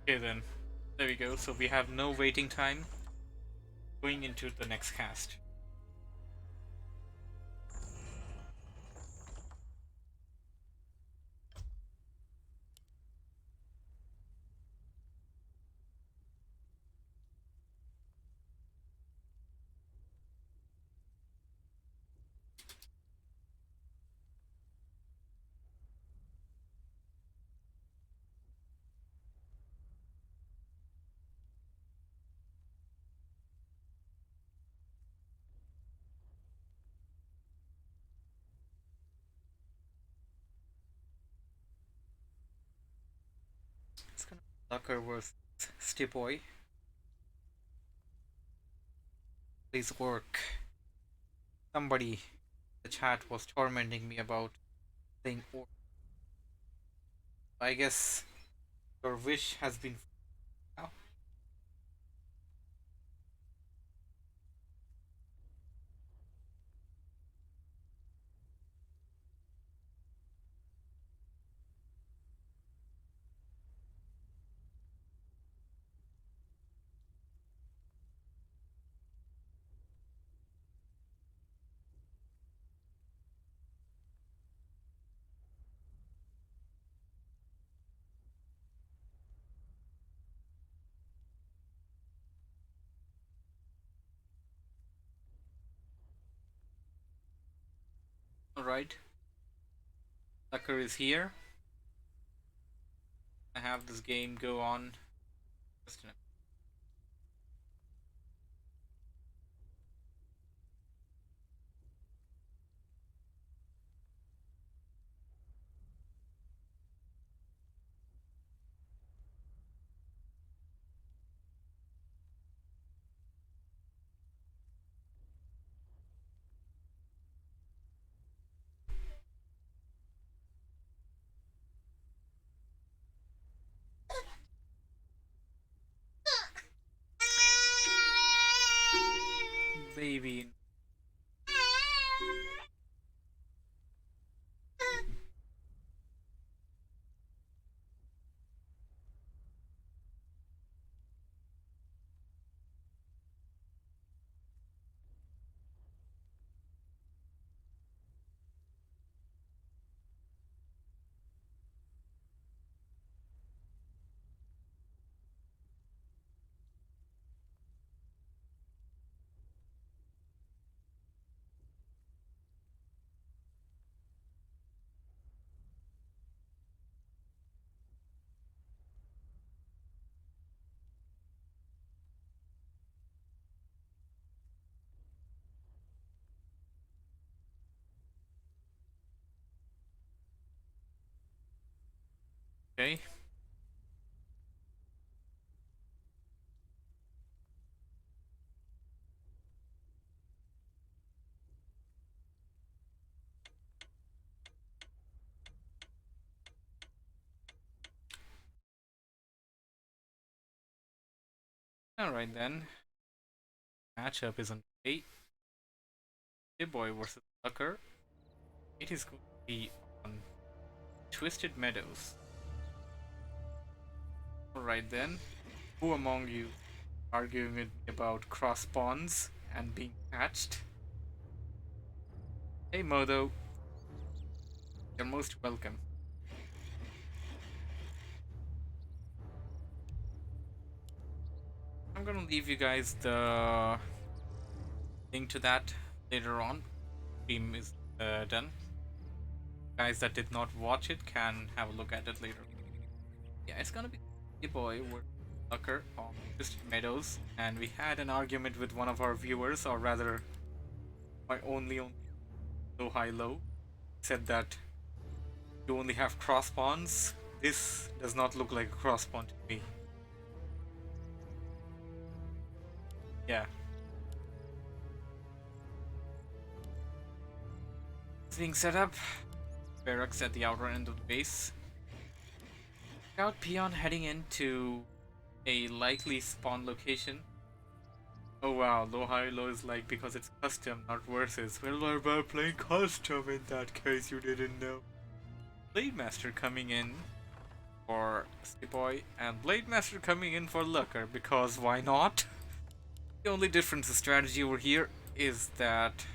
Okay then, there we go. So we have no waiting time going into the next cast. Lucker versus Stipoy. Please work. Somebody in the chat was tormenting me about playing Orc. I guess your wish has been now. Alright, Lucker is here. I have this game go on. Just a baby. Okay. Alright then. Matchup is on 8. Boy versus Lucker. It is going to be on Twisted Meadows. Alright then. Who among you arguing with me about cross spawns and being patched? Hey Modo, you're most welcome. I'm gonna leave you guys the link to that later on. Stream is done. Guys that did not watch it can have a look at it later. Yeah, it's gonna be the boy with Tucker on Twisted Meadows, and we had an argument with one of our viewers, or rather, my only low high low. Said that you only have cross spawns. This does not look like a cross spawn to me. Yeah. It's being set up. Barracks at the outer end of the base. Scout peon heading into a likely spawn location. Oh wow, low high low is like because it's custom, not versus. Well, we're playing custom in that case, you didn't know. Blade Master coming in for Boy and Blade Master coming in for Lucker because why not? The only difference in strategy over here is that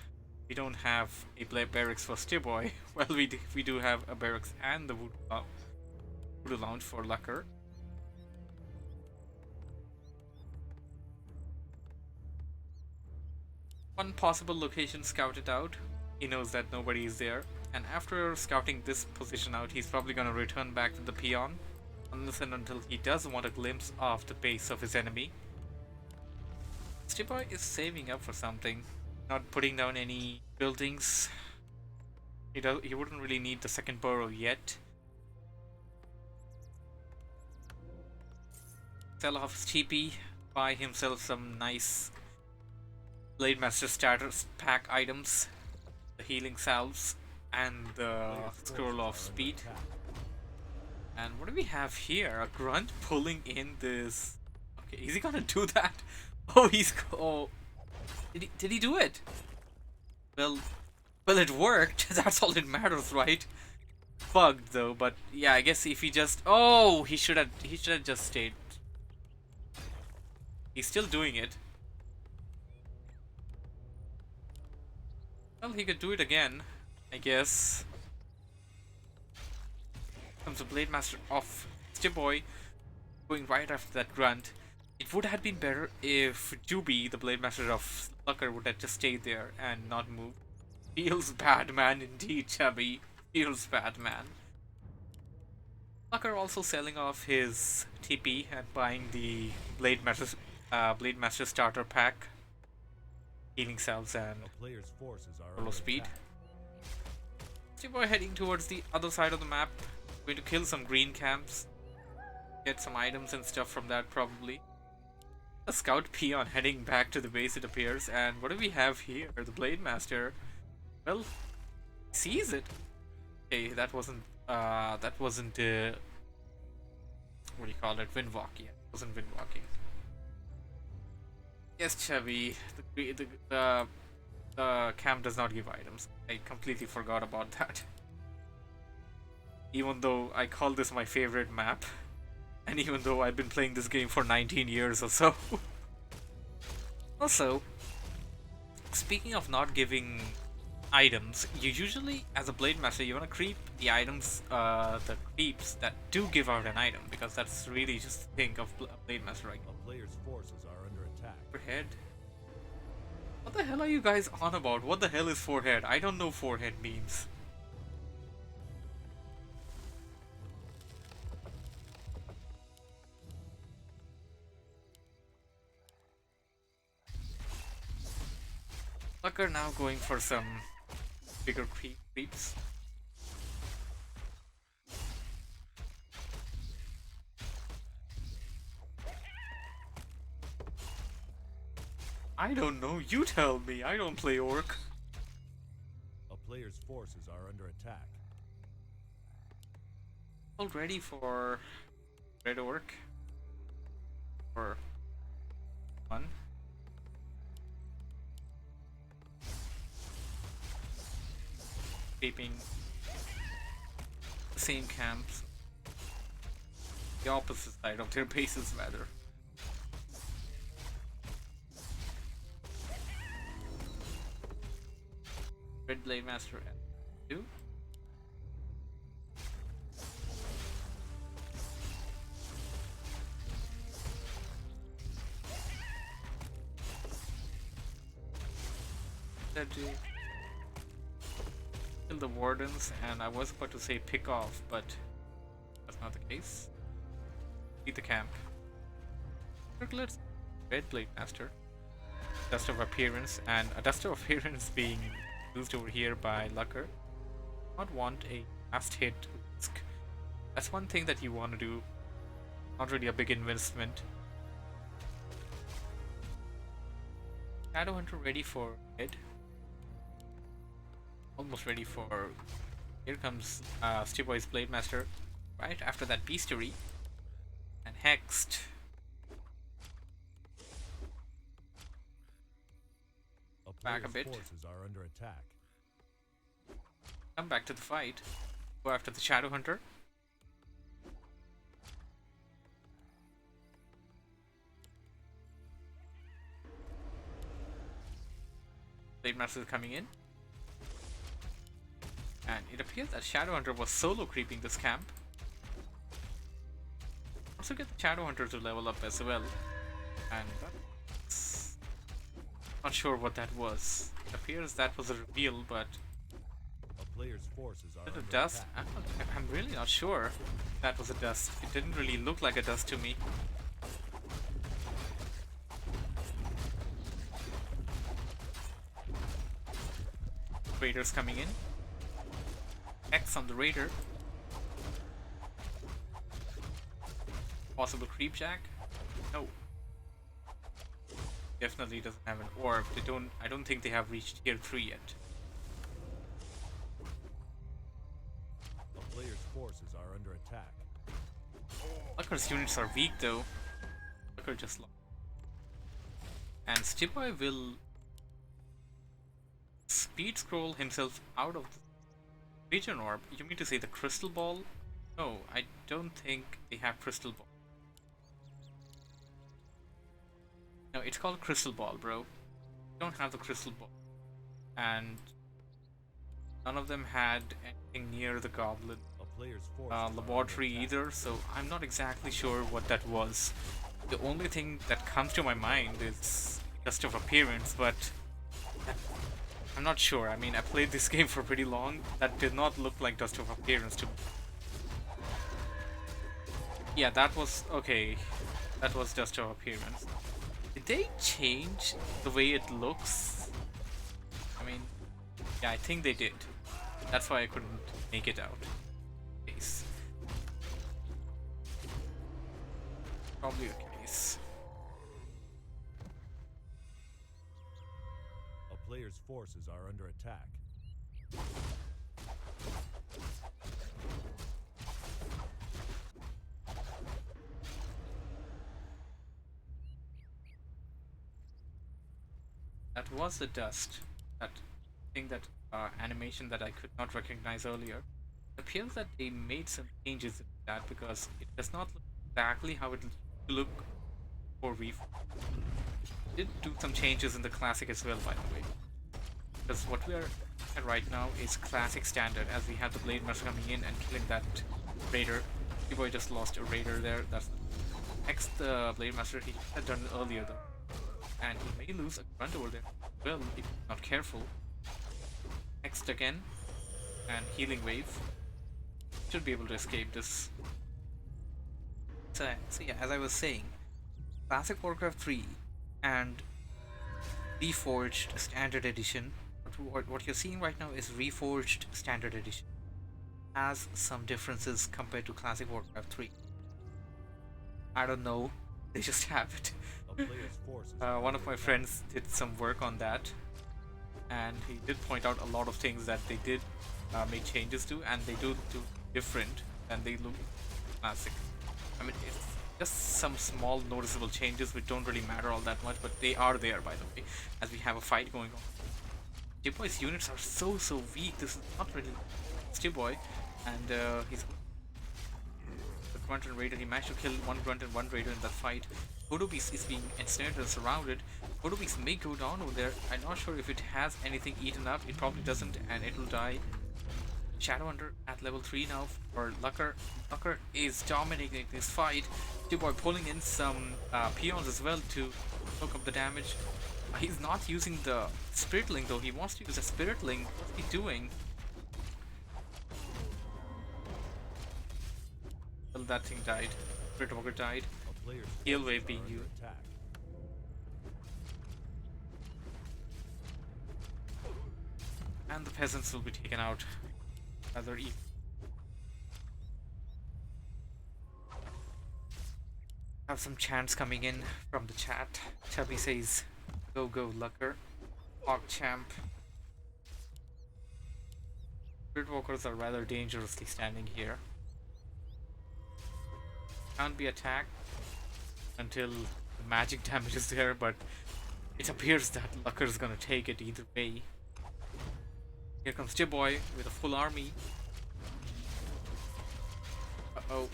we don't have a barracks for Stiboy. Well, we do have a barracks and the Voodoo Lounge for Lucker. One possible location scouted out. He knows that nobody is there, and after scouting this position out, he's probably gonna return back to the peon, unless and until he does want a glimpse of the base of his enemy. Stiboy is saving up for something, not putting down any buildings. He wouldn't really need the second burrow yet. sell off his TP, buy himself some nice Blade Master starter pack items, the healing salves, and the scroll of speed. And what do we have here? A grunt pulling in this. Okay, is he gonna do that? Oh, oh, did he do it? Well, it worked. That's all that matters, right? Bugged though, but yeah, I guess if he just he should have just stayed. He's still doing it. Well, he could do it again, I guess. Comes the Blade Master of Stiboy, going right after that grunt. It would have been better if Newbie, the Blade Master of Slucker, would have just stayed there and not moved. Feels bad, man, indeed, Chubby. Feels bad, man. Slucker also selling off his TP and buying the Blade Master starter pack, healing cells and solo speed. Stiboy heading towards the other side of the map, going to kill some green camps, get some items and stuff from that probably. A scout peon heading back to the base, it appears. And what do we have here? The Blade Master, well, sees it. Okay, that wasn't what do you call it, windwalk. Yeah, it wasn't windwalking. Yes, Chevy, the camp does not give items. I completely forgot about that. Even though I call this my favorite map, and even though I've been playing this game for 19 years or so. Also, speaking of not giving items, you usually, as a Blade Master, you want to creep the items, the creeps that do give out an item, because that's really just the thing of Blade Master, right? A player's forces are under attack. Forehead? What the hell are you guys on about? What the hell is forehead? I don't know forehead means. Tucker now going for some bigger creeps. I don't know, you tell me, I don't play Orc. A player's forces are under attack. All ready for Red Orc? Or one? Keeping the same camps, the opposite side of their bases rather. Red Blade Master at 2. Kill the wardens, and I was about to say pick off, but that's not the case. Beat the camp. Let's Red Blade Master. Dust of Appearance, and a Dust of Appearance being used over here by Lucker. Not want a last hit risk. That's one thing that you want to do. Not really a big investment. Shadowhunter ready for head. Almost ready for. Here comes Stiboy's Blade Master right after that Beastery. And Hexed. Back a bit. Forces are under attack. Come back to the fight. Go after the Shadowhunter. Blade Master is coming in. And it appears that Shadowhunter was solo creeping this camp. Also get the Shadowhunter to level up as well. And that's not sure what that was. It appears that was a reveal, but a player's forces are is it under a dust? attack. I'm really not sure if that was a dust. It didn't really look like a dust to me. Raiders coming in. X on the Raider. Possible creep jack. No, definitely doesn't have an orb. They don't. I don't think they have reached tier 3 yet. A player's forces are under attack. Lucker's units are weak though. Lucker just lost. And Stiboy will speed scroll himself out of the Legion Orb. You mean to say the Crystal Ball? No, I don't think they have Crystal Ball. No, it's called Crystal Ball, bro. They don't have the Crystal Ball. And none of them had anything near the Goblin A player's forces are laboratory under attack. either, so I'm not exactly sure what that was. The only thing that comes to my mind is Dust of Appearance, but I'm not sure. I mean, I played this game for pretty long. That did not look like Dust of Appearance to me. Yeah, that was okay. That was Dust of Appearance. Did they change the way it looks? I mean, yeah, I think they did. That's why I couldn't make it out. Case. Probably a case. A player's forces are under attack. That was the dust. That thing, that animation that I could not recognize earlier. It appears that they made some changes in that because it does not look exactly how it look for Reef. Did do some changes in the classic as well, by the way. Because what we are at right now is classic standard, as we have the Blade Master coming in and killing that raider. The boy just lost a raider there. That's next Blade Master. He had done it earlier though. And he may lose a grunt over there. Well, if he's not careful. Next again. And healing wave. Should be able to escape this. So yeah, as I was saying, Classic Warcraft 3 and Reforged Standard Edition. What you're seeing right now is Reforged Standard Edition. Has some differences compared to Classic Warcraft 3. I don't know. They just have it. A player's forces are One of under my attack. friends did some work on that, and he did point out a lot of things that they did make changes to, and they do different than they look classic. I mean, it's just some small noticeable changes which don't really matter all that much, but they are there, by the way, as we have a fight going on. Stiboy's units are so weak. This is not really Stiboy, and he's the grunt and raider. He managed to kill one grunt and one raider in that fight. Kodobeast is being ensnared and surrounded. Kodobeast may go down over there. I'm not sure if it has anything eaten up. It probably doesn't, and it will die. Shadowhunter at level 3 now for Lucker. Lucker is dominating this fight. Stiboy pulling in some peons as well to soak up the damage. He's not using the Spirit Link though. He wants to use a Spirit Link. What's he doing? Well, that thing died. Spirit Walker died. A player's Heal forces wave are being under used. attack. And the peasants will be taken out. Rather easy. Have some chants coming in from the chat. Chubby says, "Go go Lucker, Champ." Spirit Walkers are rather dangerously standing here. Can't be attacked until the magic damage is there, but it appears that Lucker is gonna take it either way. Here comes Stiboy with a full army. Uh-oh.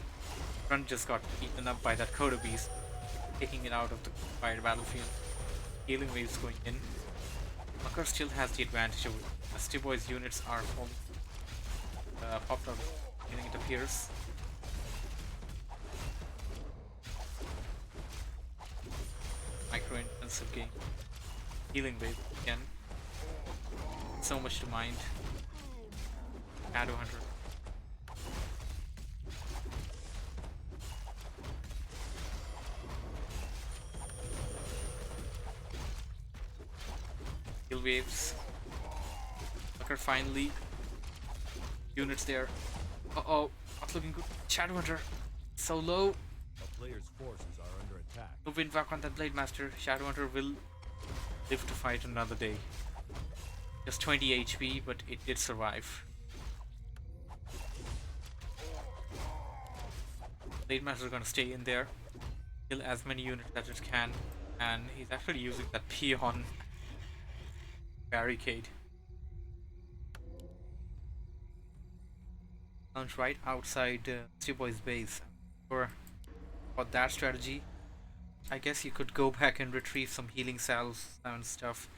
Front just got eaten up by that Kodobeast, taking it out of the fire battlefield. Healing waves going in. Lucker still has the advantage over Stiboy's units are falling. Popped out, getting it appears. Micro-intensive game. Healing wave again. So much to mind. Shadowhunter. Heal waves. Lucker finally. Units there. Uh-oh. Not looking good. Shadowhunter. So low. A player's forces are under attack. attack. No wind back on that Blade Master. Shadowhunter will live to fight another day. Just 20 HP, but it did survive. Blade Master is gonna stay in there, kill as many units as it can, and he's actually using that peon barricade. Sounds right outside Boy's base. For that strategy, I guess you could go back and retrieve some healing salves and stuff.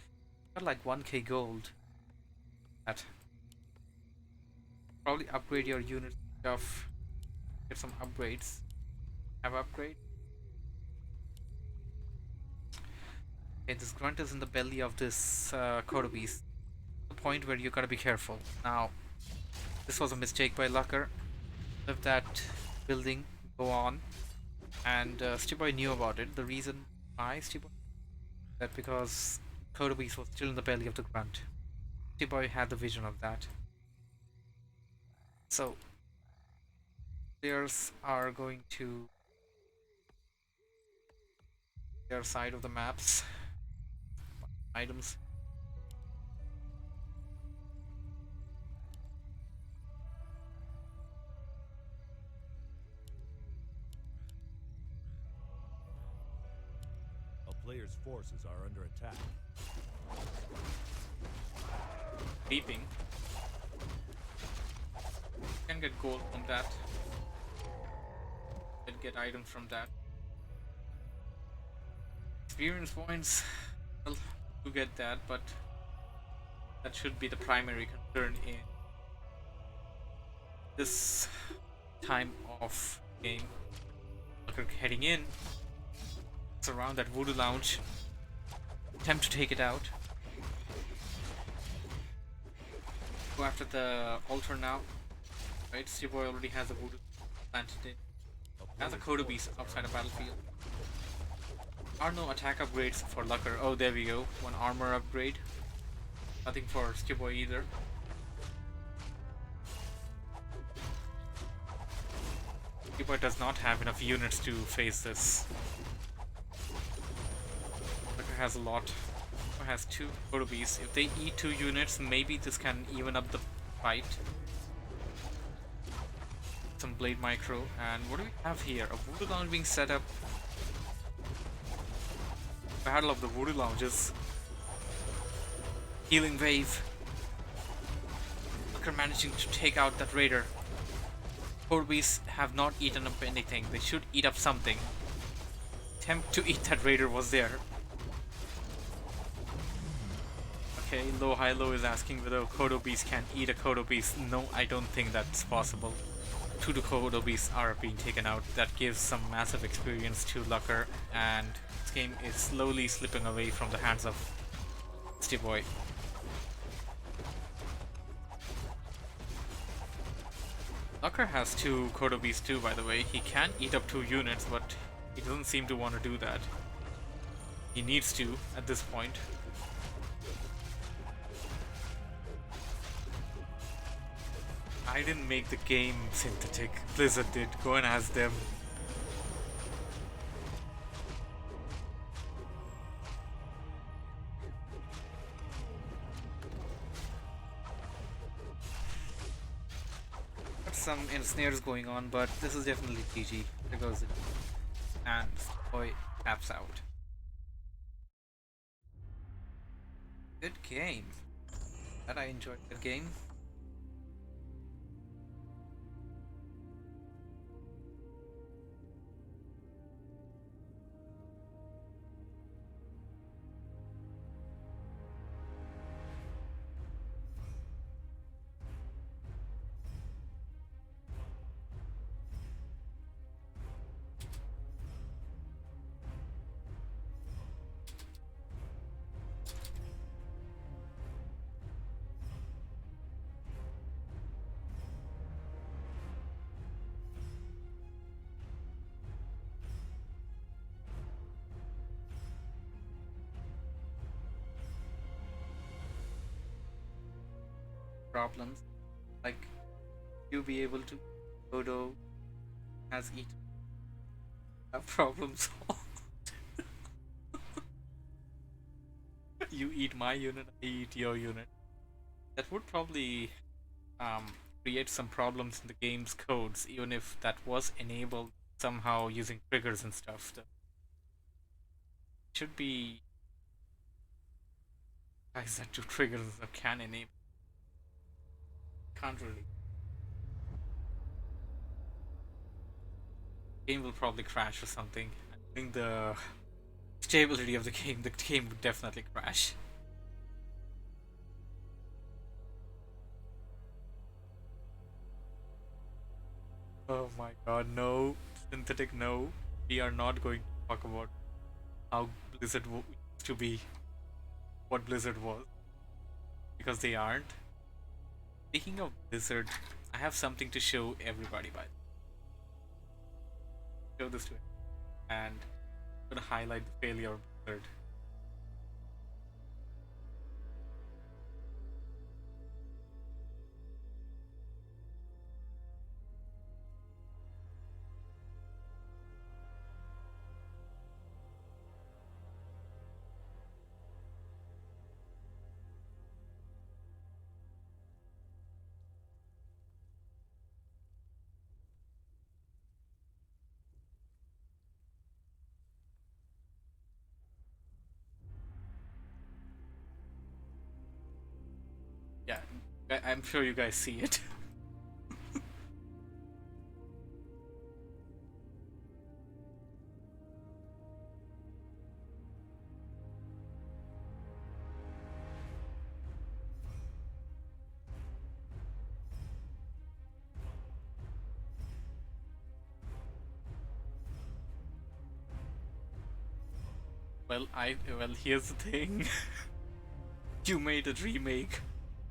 Got like 1k gold. That probably upgrade your unit stuff. Get some upgrades. Have upgrade. Okay, this grunt is in the belly of this Kodo beast. The point where you gotta be careful. Now, this was a mistake by Lucker. Let that building go on, and Stiboy knew about it. The reason why Stiboy that because Kodo beast was still in the belly of the grunt. Stiboy had the vision of that. So players are going to their side of the maps. Items. A player's forces are under attack. Beeping. Can get gold from that. Can get items from that. Experience points. Well, you get that, but that should be the primary concern in this time of game. Heading in, surround that Voodoo Lounge, attempt to take it out. Go after the altar now. Right, Steelboy already has a Voodoo planted in. Has a Kodo Beast outside the battlefield. Are no attack upgrades for Lucker. Oh, there we go. One armor upgrade. Nothing for Steelboy either. Steelboy does not have enough units to face this. Lucker has a lot. Lucker has two Kodo Beasts. If they eat 2 units, maybe this can even up the fight. Some Blade Micro, and what do we have here? A Voodoo Lounge being set up. Battle of the Voodoo Lounges. Healing Wave. Lucker managing to take out that raider. Kodo Beasts have not eaten up anything. They should eat up something. Attempt to eat that raider was there. Okay, Low is asking whether a Kodo Beast can eat a Kodo Beast. No, I don't think that's possible. 2 Kodo Beasts are being taken out. That gives some massive experience to Lucker, and this game is slowly slipping away from the hands of Stiboy. Lucker has 2 Kodo Beasts too, by the way. He can eat up 2 units, but he doesn't seem to want to do that. He needs to at this point. I didn't make the game synthetic. Blizzard did. Go and ask them. Got some ensnares going on, but this is definitely PG. There goes it. And boy taps out. Good game. That I enjoyed the game. Problems like you be able to Kodo has eaten have problems. you eat my unit, I eat your unit. That would probably um, create some problems in the game's codes, even if that was enabled somehow using triggers and stuff. That should be guys that do triggers that can enable. Can't really. Game will probably crash or something. I think the stability of the game would definitely crash. Oh my god, no. Synthetic, no. We are not going to talk about how Blizzard used to be, what Blizzard was, because they aren't. Speaking of Blizzard, I have something to show everybody by show this to it. And I'm gonna highlight the failure of Blizzard. Yeah, I'm sure you guys see it. Well, here's the thing. You made a remake.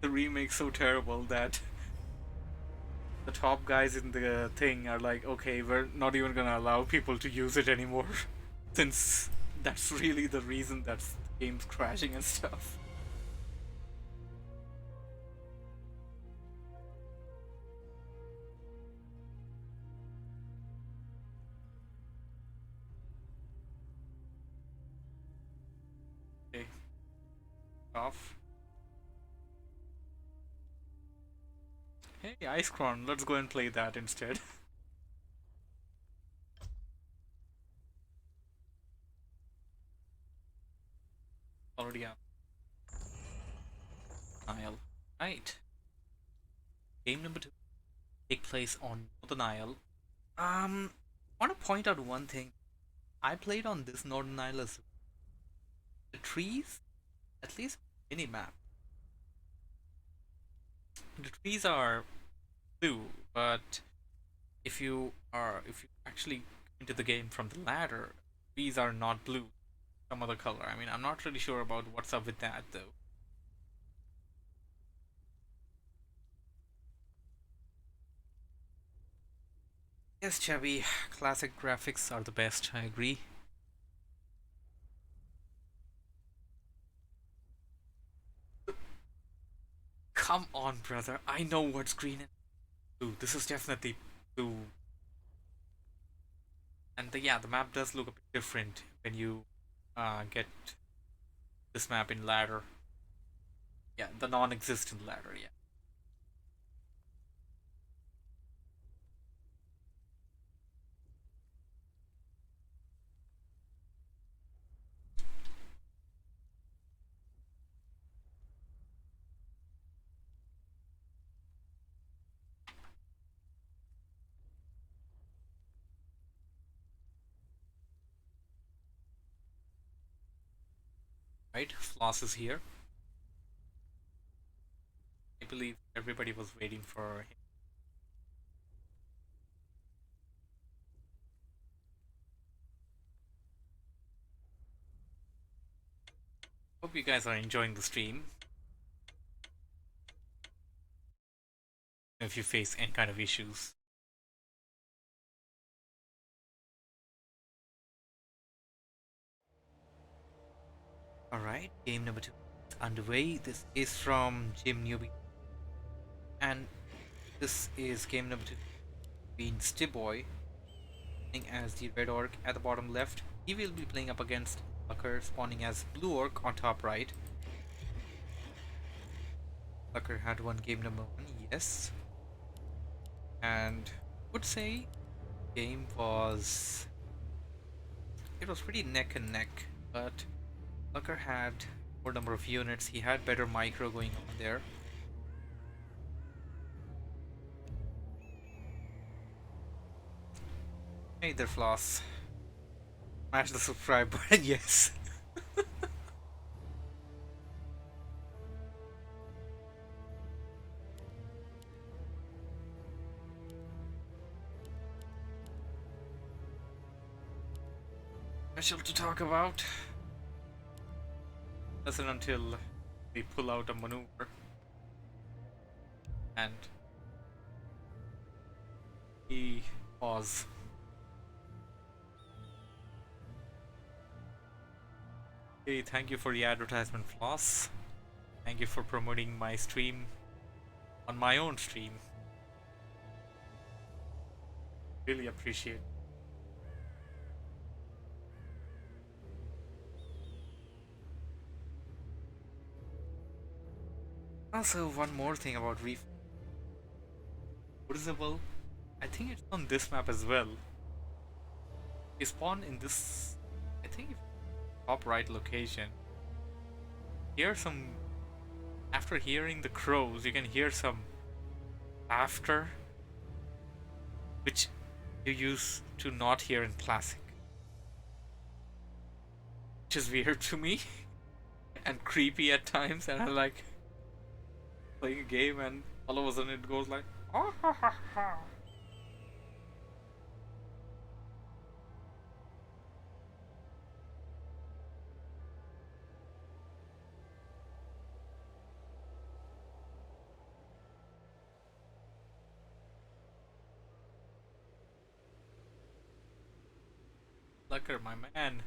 The remake's so terrible that the top guys in the thing are like, okay, we're not even gonna allow people to use it anymore, since that's really the reason that the game's crashing and stuff. Okay, off. Hey, Icecron, let's go and play that instead. Already up. Nile. Right. Game number 2 take place on Northern Isle. I want to point out one thing. I played on this Northern Isle as the trees, at least mini map. The trees are blue, but if you actually into the game from the ladder, trees are not blue, some other color. I mean, I'm not really sure about what's up with that though. Yes, Chubby, classic graphics are the best. I agree. Come on, brother. I know what's green and blue. This is definitely blue. And yeah, the map does look a bit different when you get this map in ladder. Yeah, the non-existent ladder. Yeah. Right. Floss is here. I believe everybody was waiting for him. Hope you guys are enjoying the stream. If you face any kind of issues. Alright, game number 2 is underway. This is from Jim Newbie. And this is game number 2 between Stiboy, playing as the red orc at the bottom left. He will be playing up against Bucker, spawning as blue orc on top right. Tucker had won game number one, yes. And would say game was it was pretty neck and neck, but Tucker had more number of units. He had better micro going on there. Hey there, Floss. Smash the subscribe button, yes. Special to talk about. Listen until we pull out a maneuver. And he pause. Hey, thank you for the advertisement, Floss. Thank you for promoting my stream on my own stream. Really appreciate it. Also, one more thing about Reef. Visible, I think it's on this map as well. You spawn in this, I think, top right location. Hear some. After hearing the crows, you can hear some laughter, which you used to not hear in classic, which is weird to me and creepy at times. And I like playing a game, and all of a sudden it goes like, oh ha ha ha. Lucker, my man.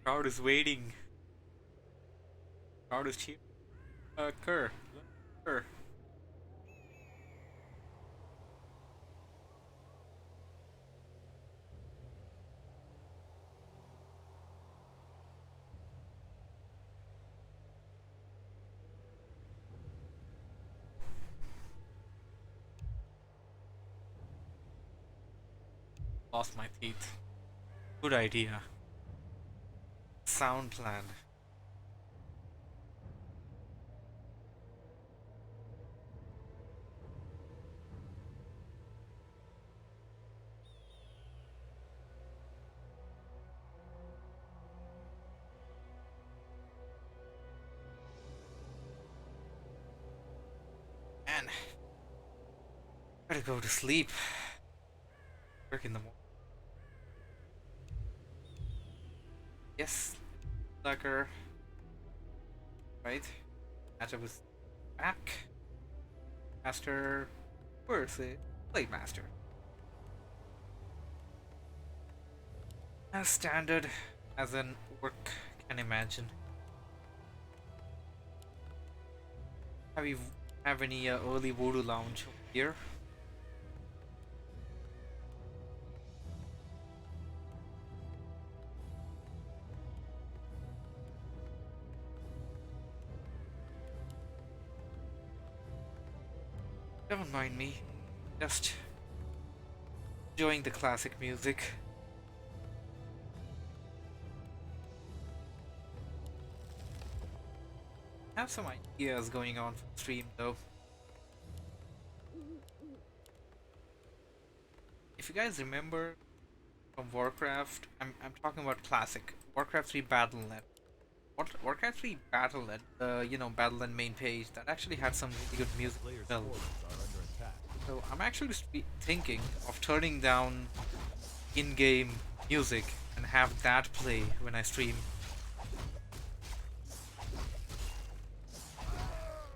Crowd is waiting. Crowd is cheering. Kerr. Kerr. Lost my teeth. Good idea. Sound plan. Man, gotta go to sleep. Work in the morning. Yes, Lucker. Right. Matchup is back. Master versus Blade Master. As standard as an orc can imagine. Have you have any early voodoo lounge here? Don't mind me. Just enjoying the classic music. I have some ideas going on for the stream though. If you guys remember from Warcraft, I'm talking about classic Warcraft 3 Battle.net. Warcraft 3 Battle.net, Battle.net main page that actually had some really good music as well. So I'm actually thinking of turning down in-game music and have that play when I stream.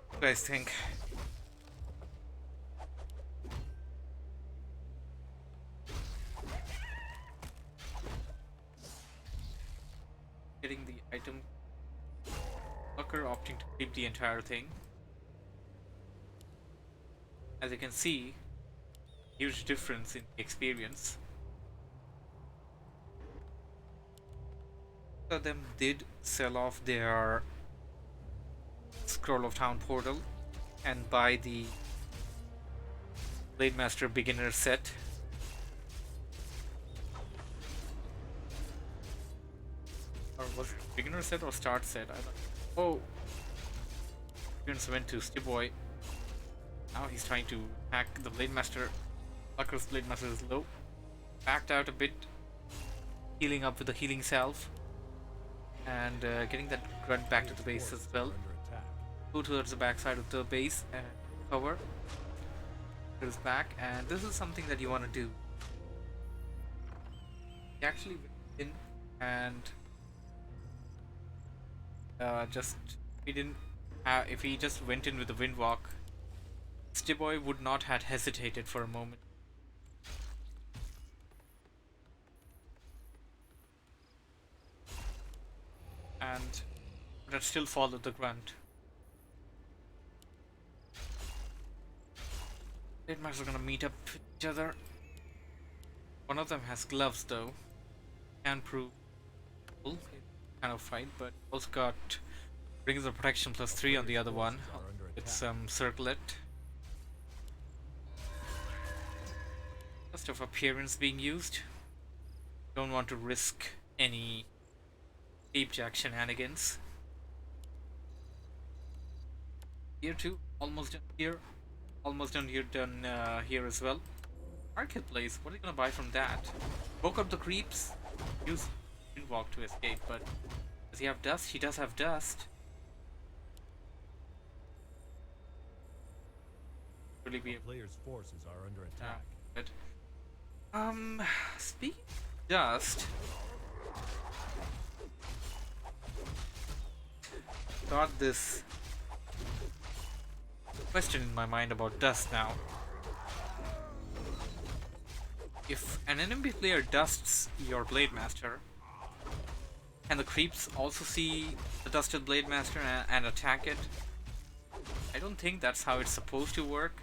What do you guys think? Getting the item. Fucker opting to keep the entire thing. As you can see, huge difference in the experience. Some of them did sell off their Scroll of Town portal, and buy the Blade Master beginner set. Or was it beginner set or start set? I don't know. Oh, Prince went to Stiboy. Now he's trying to hack the Blade Master. Lucker's Blade Master is low. Backed out a bit. Healing up with the healing salve. And getting that grunt back to the base as well. Go towards the backside of the base and cover. Goes back, and this is something that you want to do. He actually went in and just he didn't. If he just went in with the Windwalk, Stiboy would not have hesitated for a moment. And would have still followed the grunt. Masters are gonna meet up with each other. One of them has gloves though. Can prove kind of fight, but also got brings the protection +3 on the other one with some circlet. Just of appearance being used. Don't want to risk any Capejack shenanigans. Here too, almost done here. Almost done here, here as well. Marketplace, what are you gonna buy from that? Woke up the creeps. Use Windwalk to escape, but does he have dust? He does have dust. Really be Player's forces are under attack. Good. Speaking of dust, got this question in my mind about dust now. If an enemy player dusts your Blade Master, can the creeps also see the dusted Blade Master and attack it? I don't think that's how it's supposed to work.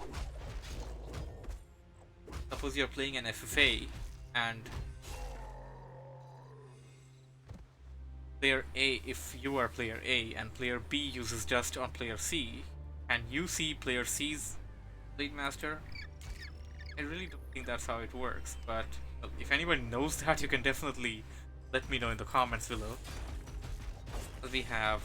Suppose you're playing an FFA and player A, if you are player A and player B uses dust on player C, and you see player C's Blade Master, I really don't think that's how it works, but well, if anyone knows that, you can definitely let me know in the comments below. We have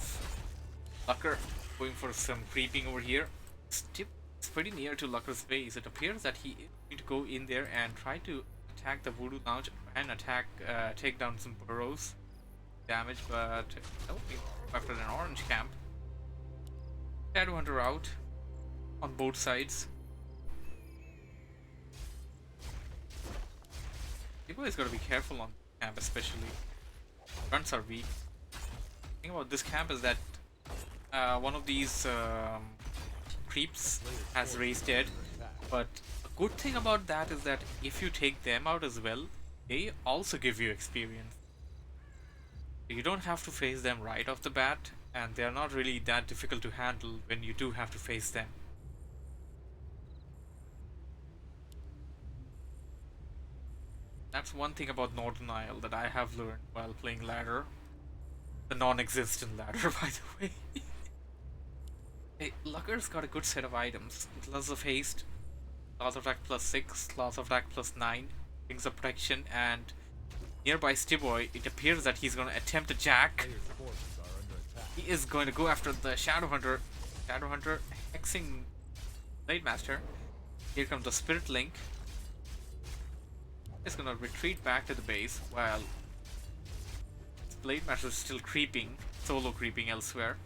Lucker going for some creeping over here. It's pretty near to Lucker's base. It appears that he is going to go in there and try to attack the Voodoo Lounge and take down some burrows damage, but that would be after an orange camp. Shadowhunter out on both sides. People is gotta be careful on camp, especially. Grunts are weak. The thing about this camp is that one of these creeps has raised dead, but a good thing about that is that if you take them out as well, they also give you experience. You don't have to face them right off the bat, and they are not really that difficult to handle when you do have to face them. That's one thing about Northern Isle that I have learned while playing ladder. The non-existent ladder, by the way. Hey, Lucker's got a good set of items. Lots of haste, lots of attack +6, lots of attack +9, things of protection, and nearby Stiboy, it appears that he's going to attempt a jack. He is going to go after the Shadowhunter. Shadowhunter hexing Blade Master. Here comes the Spirit Link. He's going to retreat back to the base while Blade Master is still creeping, solo creeping elsewhere.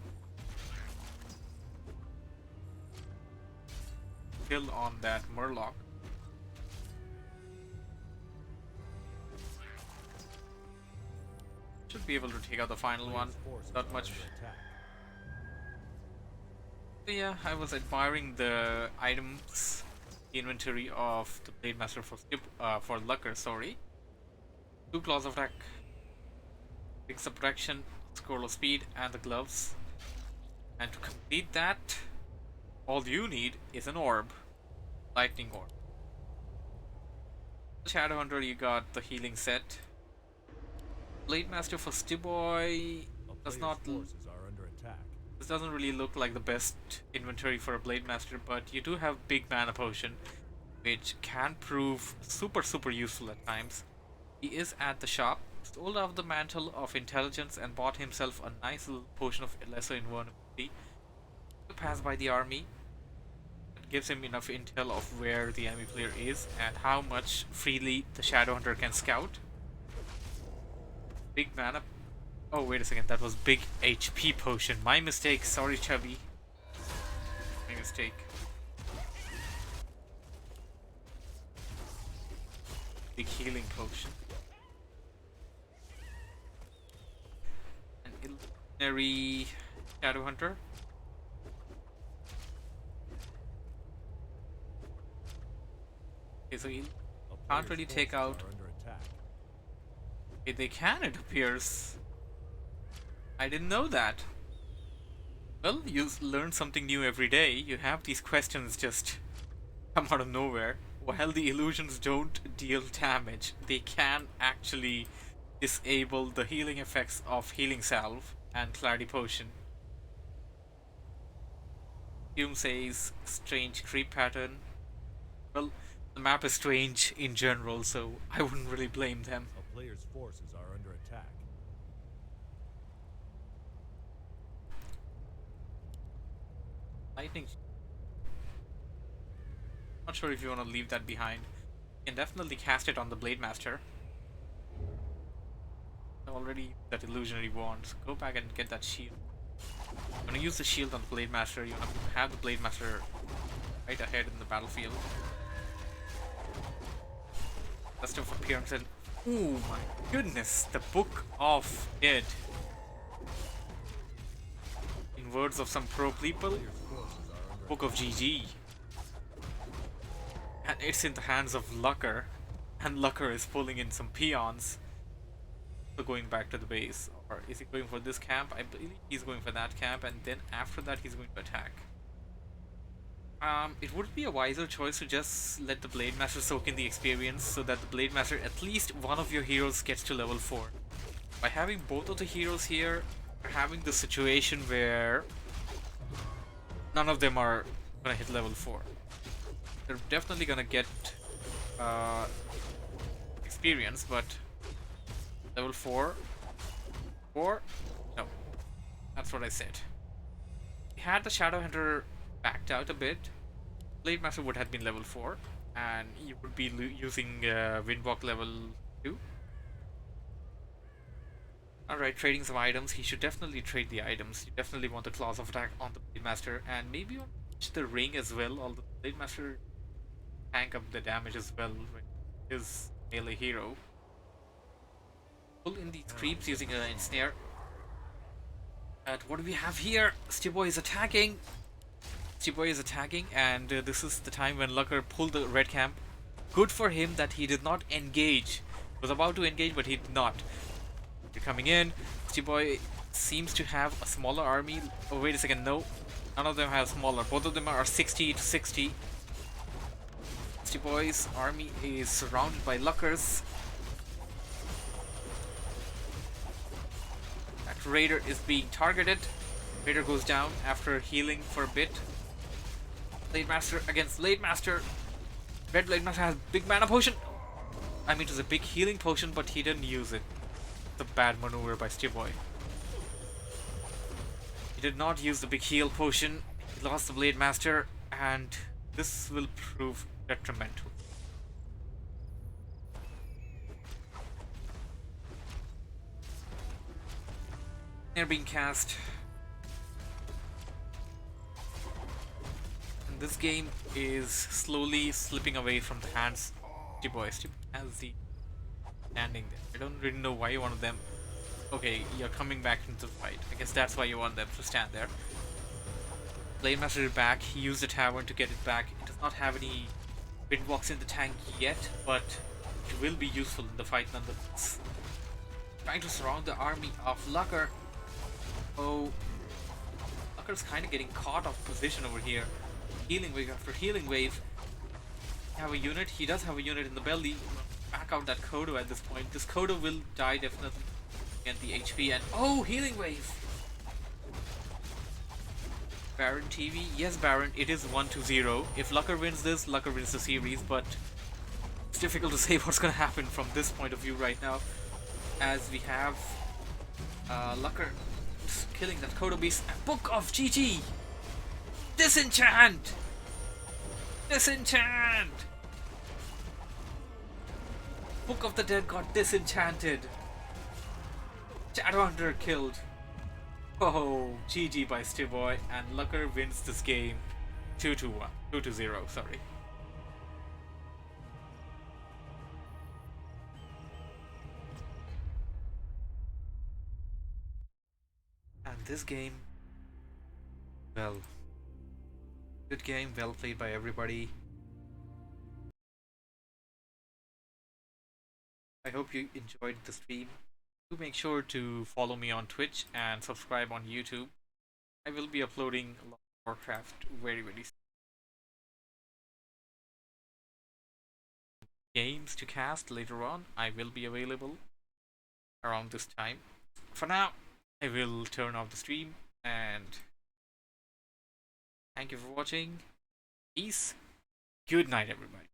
Kill on that Murloc. Should be able to take out the final one. Not much. So yeah, I was admiring the items, the inventory of the Blade Master for Lucker. Sorry, 2 claws of attack, fix the protection, scroll of speed, and the gloves. And to complete that, all you need is an orb, lightning orb. Shadowhunter, you got the healing set. Blade Master for Stiboy does not. Forces are under attack. This doesn't really look like the best inventory for a Blade Master, but you do have Big Mana Potion, which can prove super useful at times. He is at the shop, stole off the mantle of intelligence and bought himself a nice little potion of lesser invulnerability to pass by the army. It gives him enough intel of where the enemy player is and how much freely the Shadowhunter can scout. Big mana. Oh, wait a second, that was big HP potion. My mistake, sorry, Chubby. My mistake. Big healing potion. An illusionary Shadowhunter. Okay, so he can't really take out. Okay, they can, it appears. I didn't know that. Well, you learn something new every day. You have these questions just come out of nowhere. While the illusions don't deal damage, they can actually disable the healing effects of Healing Salve and Clarity Potion. Hume says strange creep pattern. Well, the map is strange in general, so I wouldn't really blame them. A player's forces are under attack. Lightning. Not sure if you want to leave that behind. You can definitely cast it on the Blade Master. Already that illusionary wand. So go back and get that shield. When you use the shield on the Blade Master, you have the Blade Master right ahead in the battlefield. Dust of appearance and oh my goodness, the Book of Dead. In words of some pro people, Book of GG. And it's in the hands of Lucker, and Lucker is pulling in some peons. So going back to the base, or is he going for this camp? I believe he's going for that camp, and then after that he's going to attack. It would be a wiser choice to just let the Blade Master soak in the experience so that the Blade Master, at least one of your heroes, gets to level 4. By having both of the heroes here, you're having the situation where none of them are gonna hit level 4. They're definitely gonna get experience, but level 4? No. That's what I said. Had the Shadowhunter backed out a bit, Blade Master would have been level 4, and you would be using Windwalk level 2. Alright, trading some items. He should definitely trade the items. You definitely want the Claws of Attack on the Blade Master, and maybe on the ring as well, although the Blade Master tank up the damage as well with his melee hero. Pull in these creeps using an ensnare. And what do we have here? Stiboy is attacking. Stiboy is attacking, and this is the time when Lucker pulled the red camp. Good for him that he did not engage. Was about to engage, but he did not. They're coming in. Stiboy seems to have a smaller army. Oh, wait a second. No, none of them have smaller. Both of them are 60 to 60. Stiboy's army is surrounded by Luckers. That Raider is being targeted. Raider goes down after healing for a bit. Blade Master against Blade Master. Red Blade Master has big mana potion. I mean, it was a big healing potion, but he didn't use it. It's a bad maneuver by Stiboy. He did not use the big heal potion. He lost the Blade Master, and this will prove detrimental. They're being cast. And this game is slowly slipping away from the hands of Stiboy. Stiboy has the standing there. I don't really know why you wanted them. Okay, you're coming back into the fight. I guess that's why you want them to stand there. Blade Master is back. He used the tavern to get it back. It does not have any windwalks in the tank yet, but it will be useful in the fight nonetheless. Trying to surround the army of Lucker. Oh, Lucker's kind of getting caught off position over here. Healing wave after healing wave. Have a unit. He does have a unit in the belly. Back out that Kodo at this point. This Kodo will die definitely. Get the HP and oh, healing wave. Baron TV. Yes, Baron, it is 1-0. If Lucker wins this, Lucker wins the series, but it's difficult to say what's gonna happen from this point of view right now, as we have Lucker killing that Kodo Beast. Book of GG! Disenchant! Disenchant! Book of the Dead got disenchanted. Shadowhunter killed. Oh, GG by Stiboy, and Lucker wins this game 2-1. 2-0, sorry. And this game, well, good game, well played by everybody. I hope you enjoyed the stream. Do make sure to follow me on Twitch and subscribe on YouTube. I will be uploading a lot of Warcraft very soon. Games to cast later on, I will be available around this time. For now, I will turn off the stream and thank you for watching. Peace. Good night, everybody.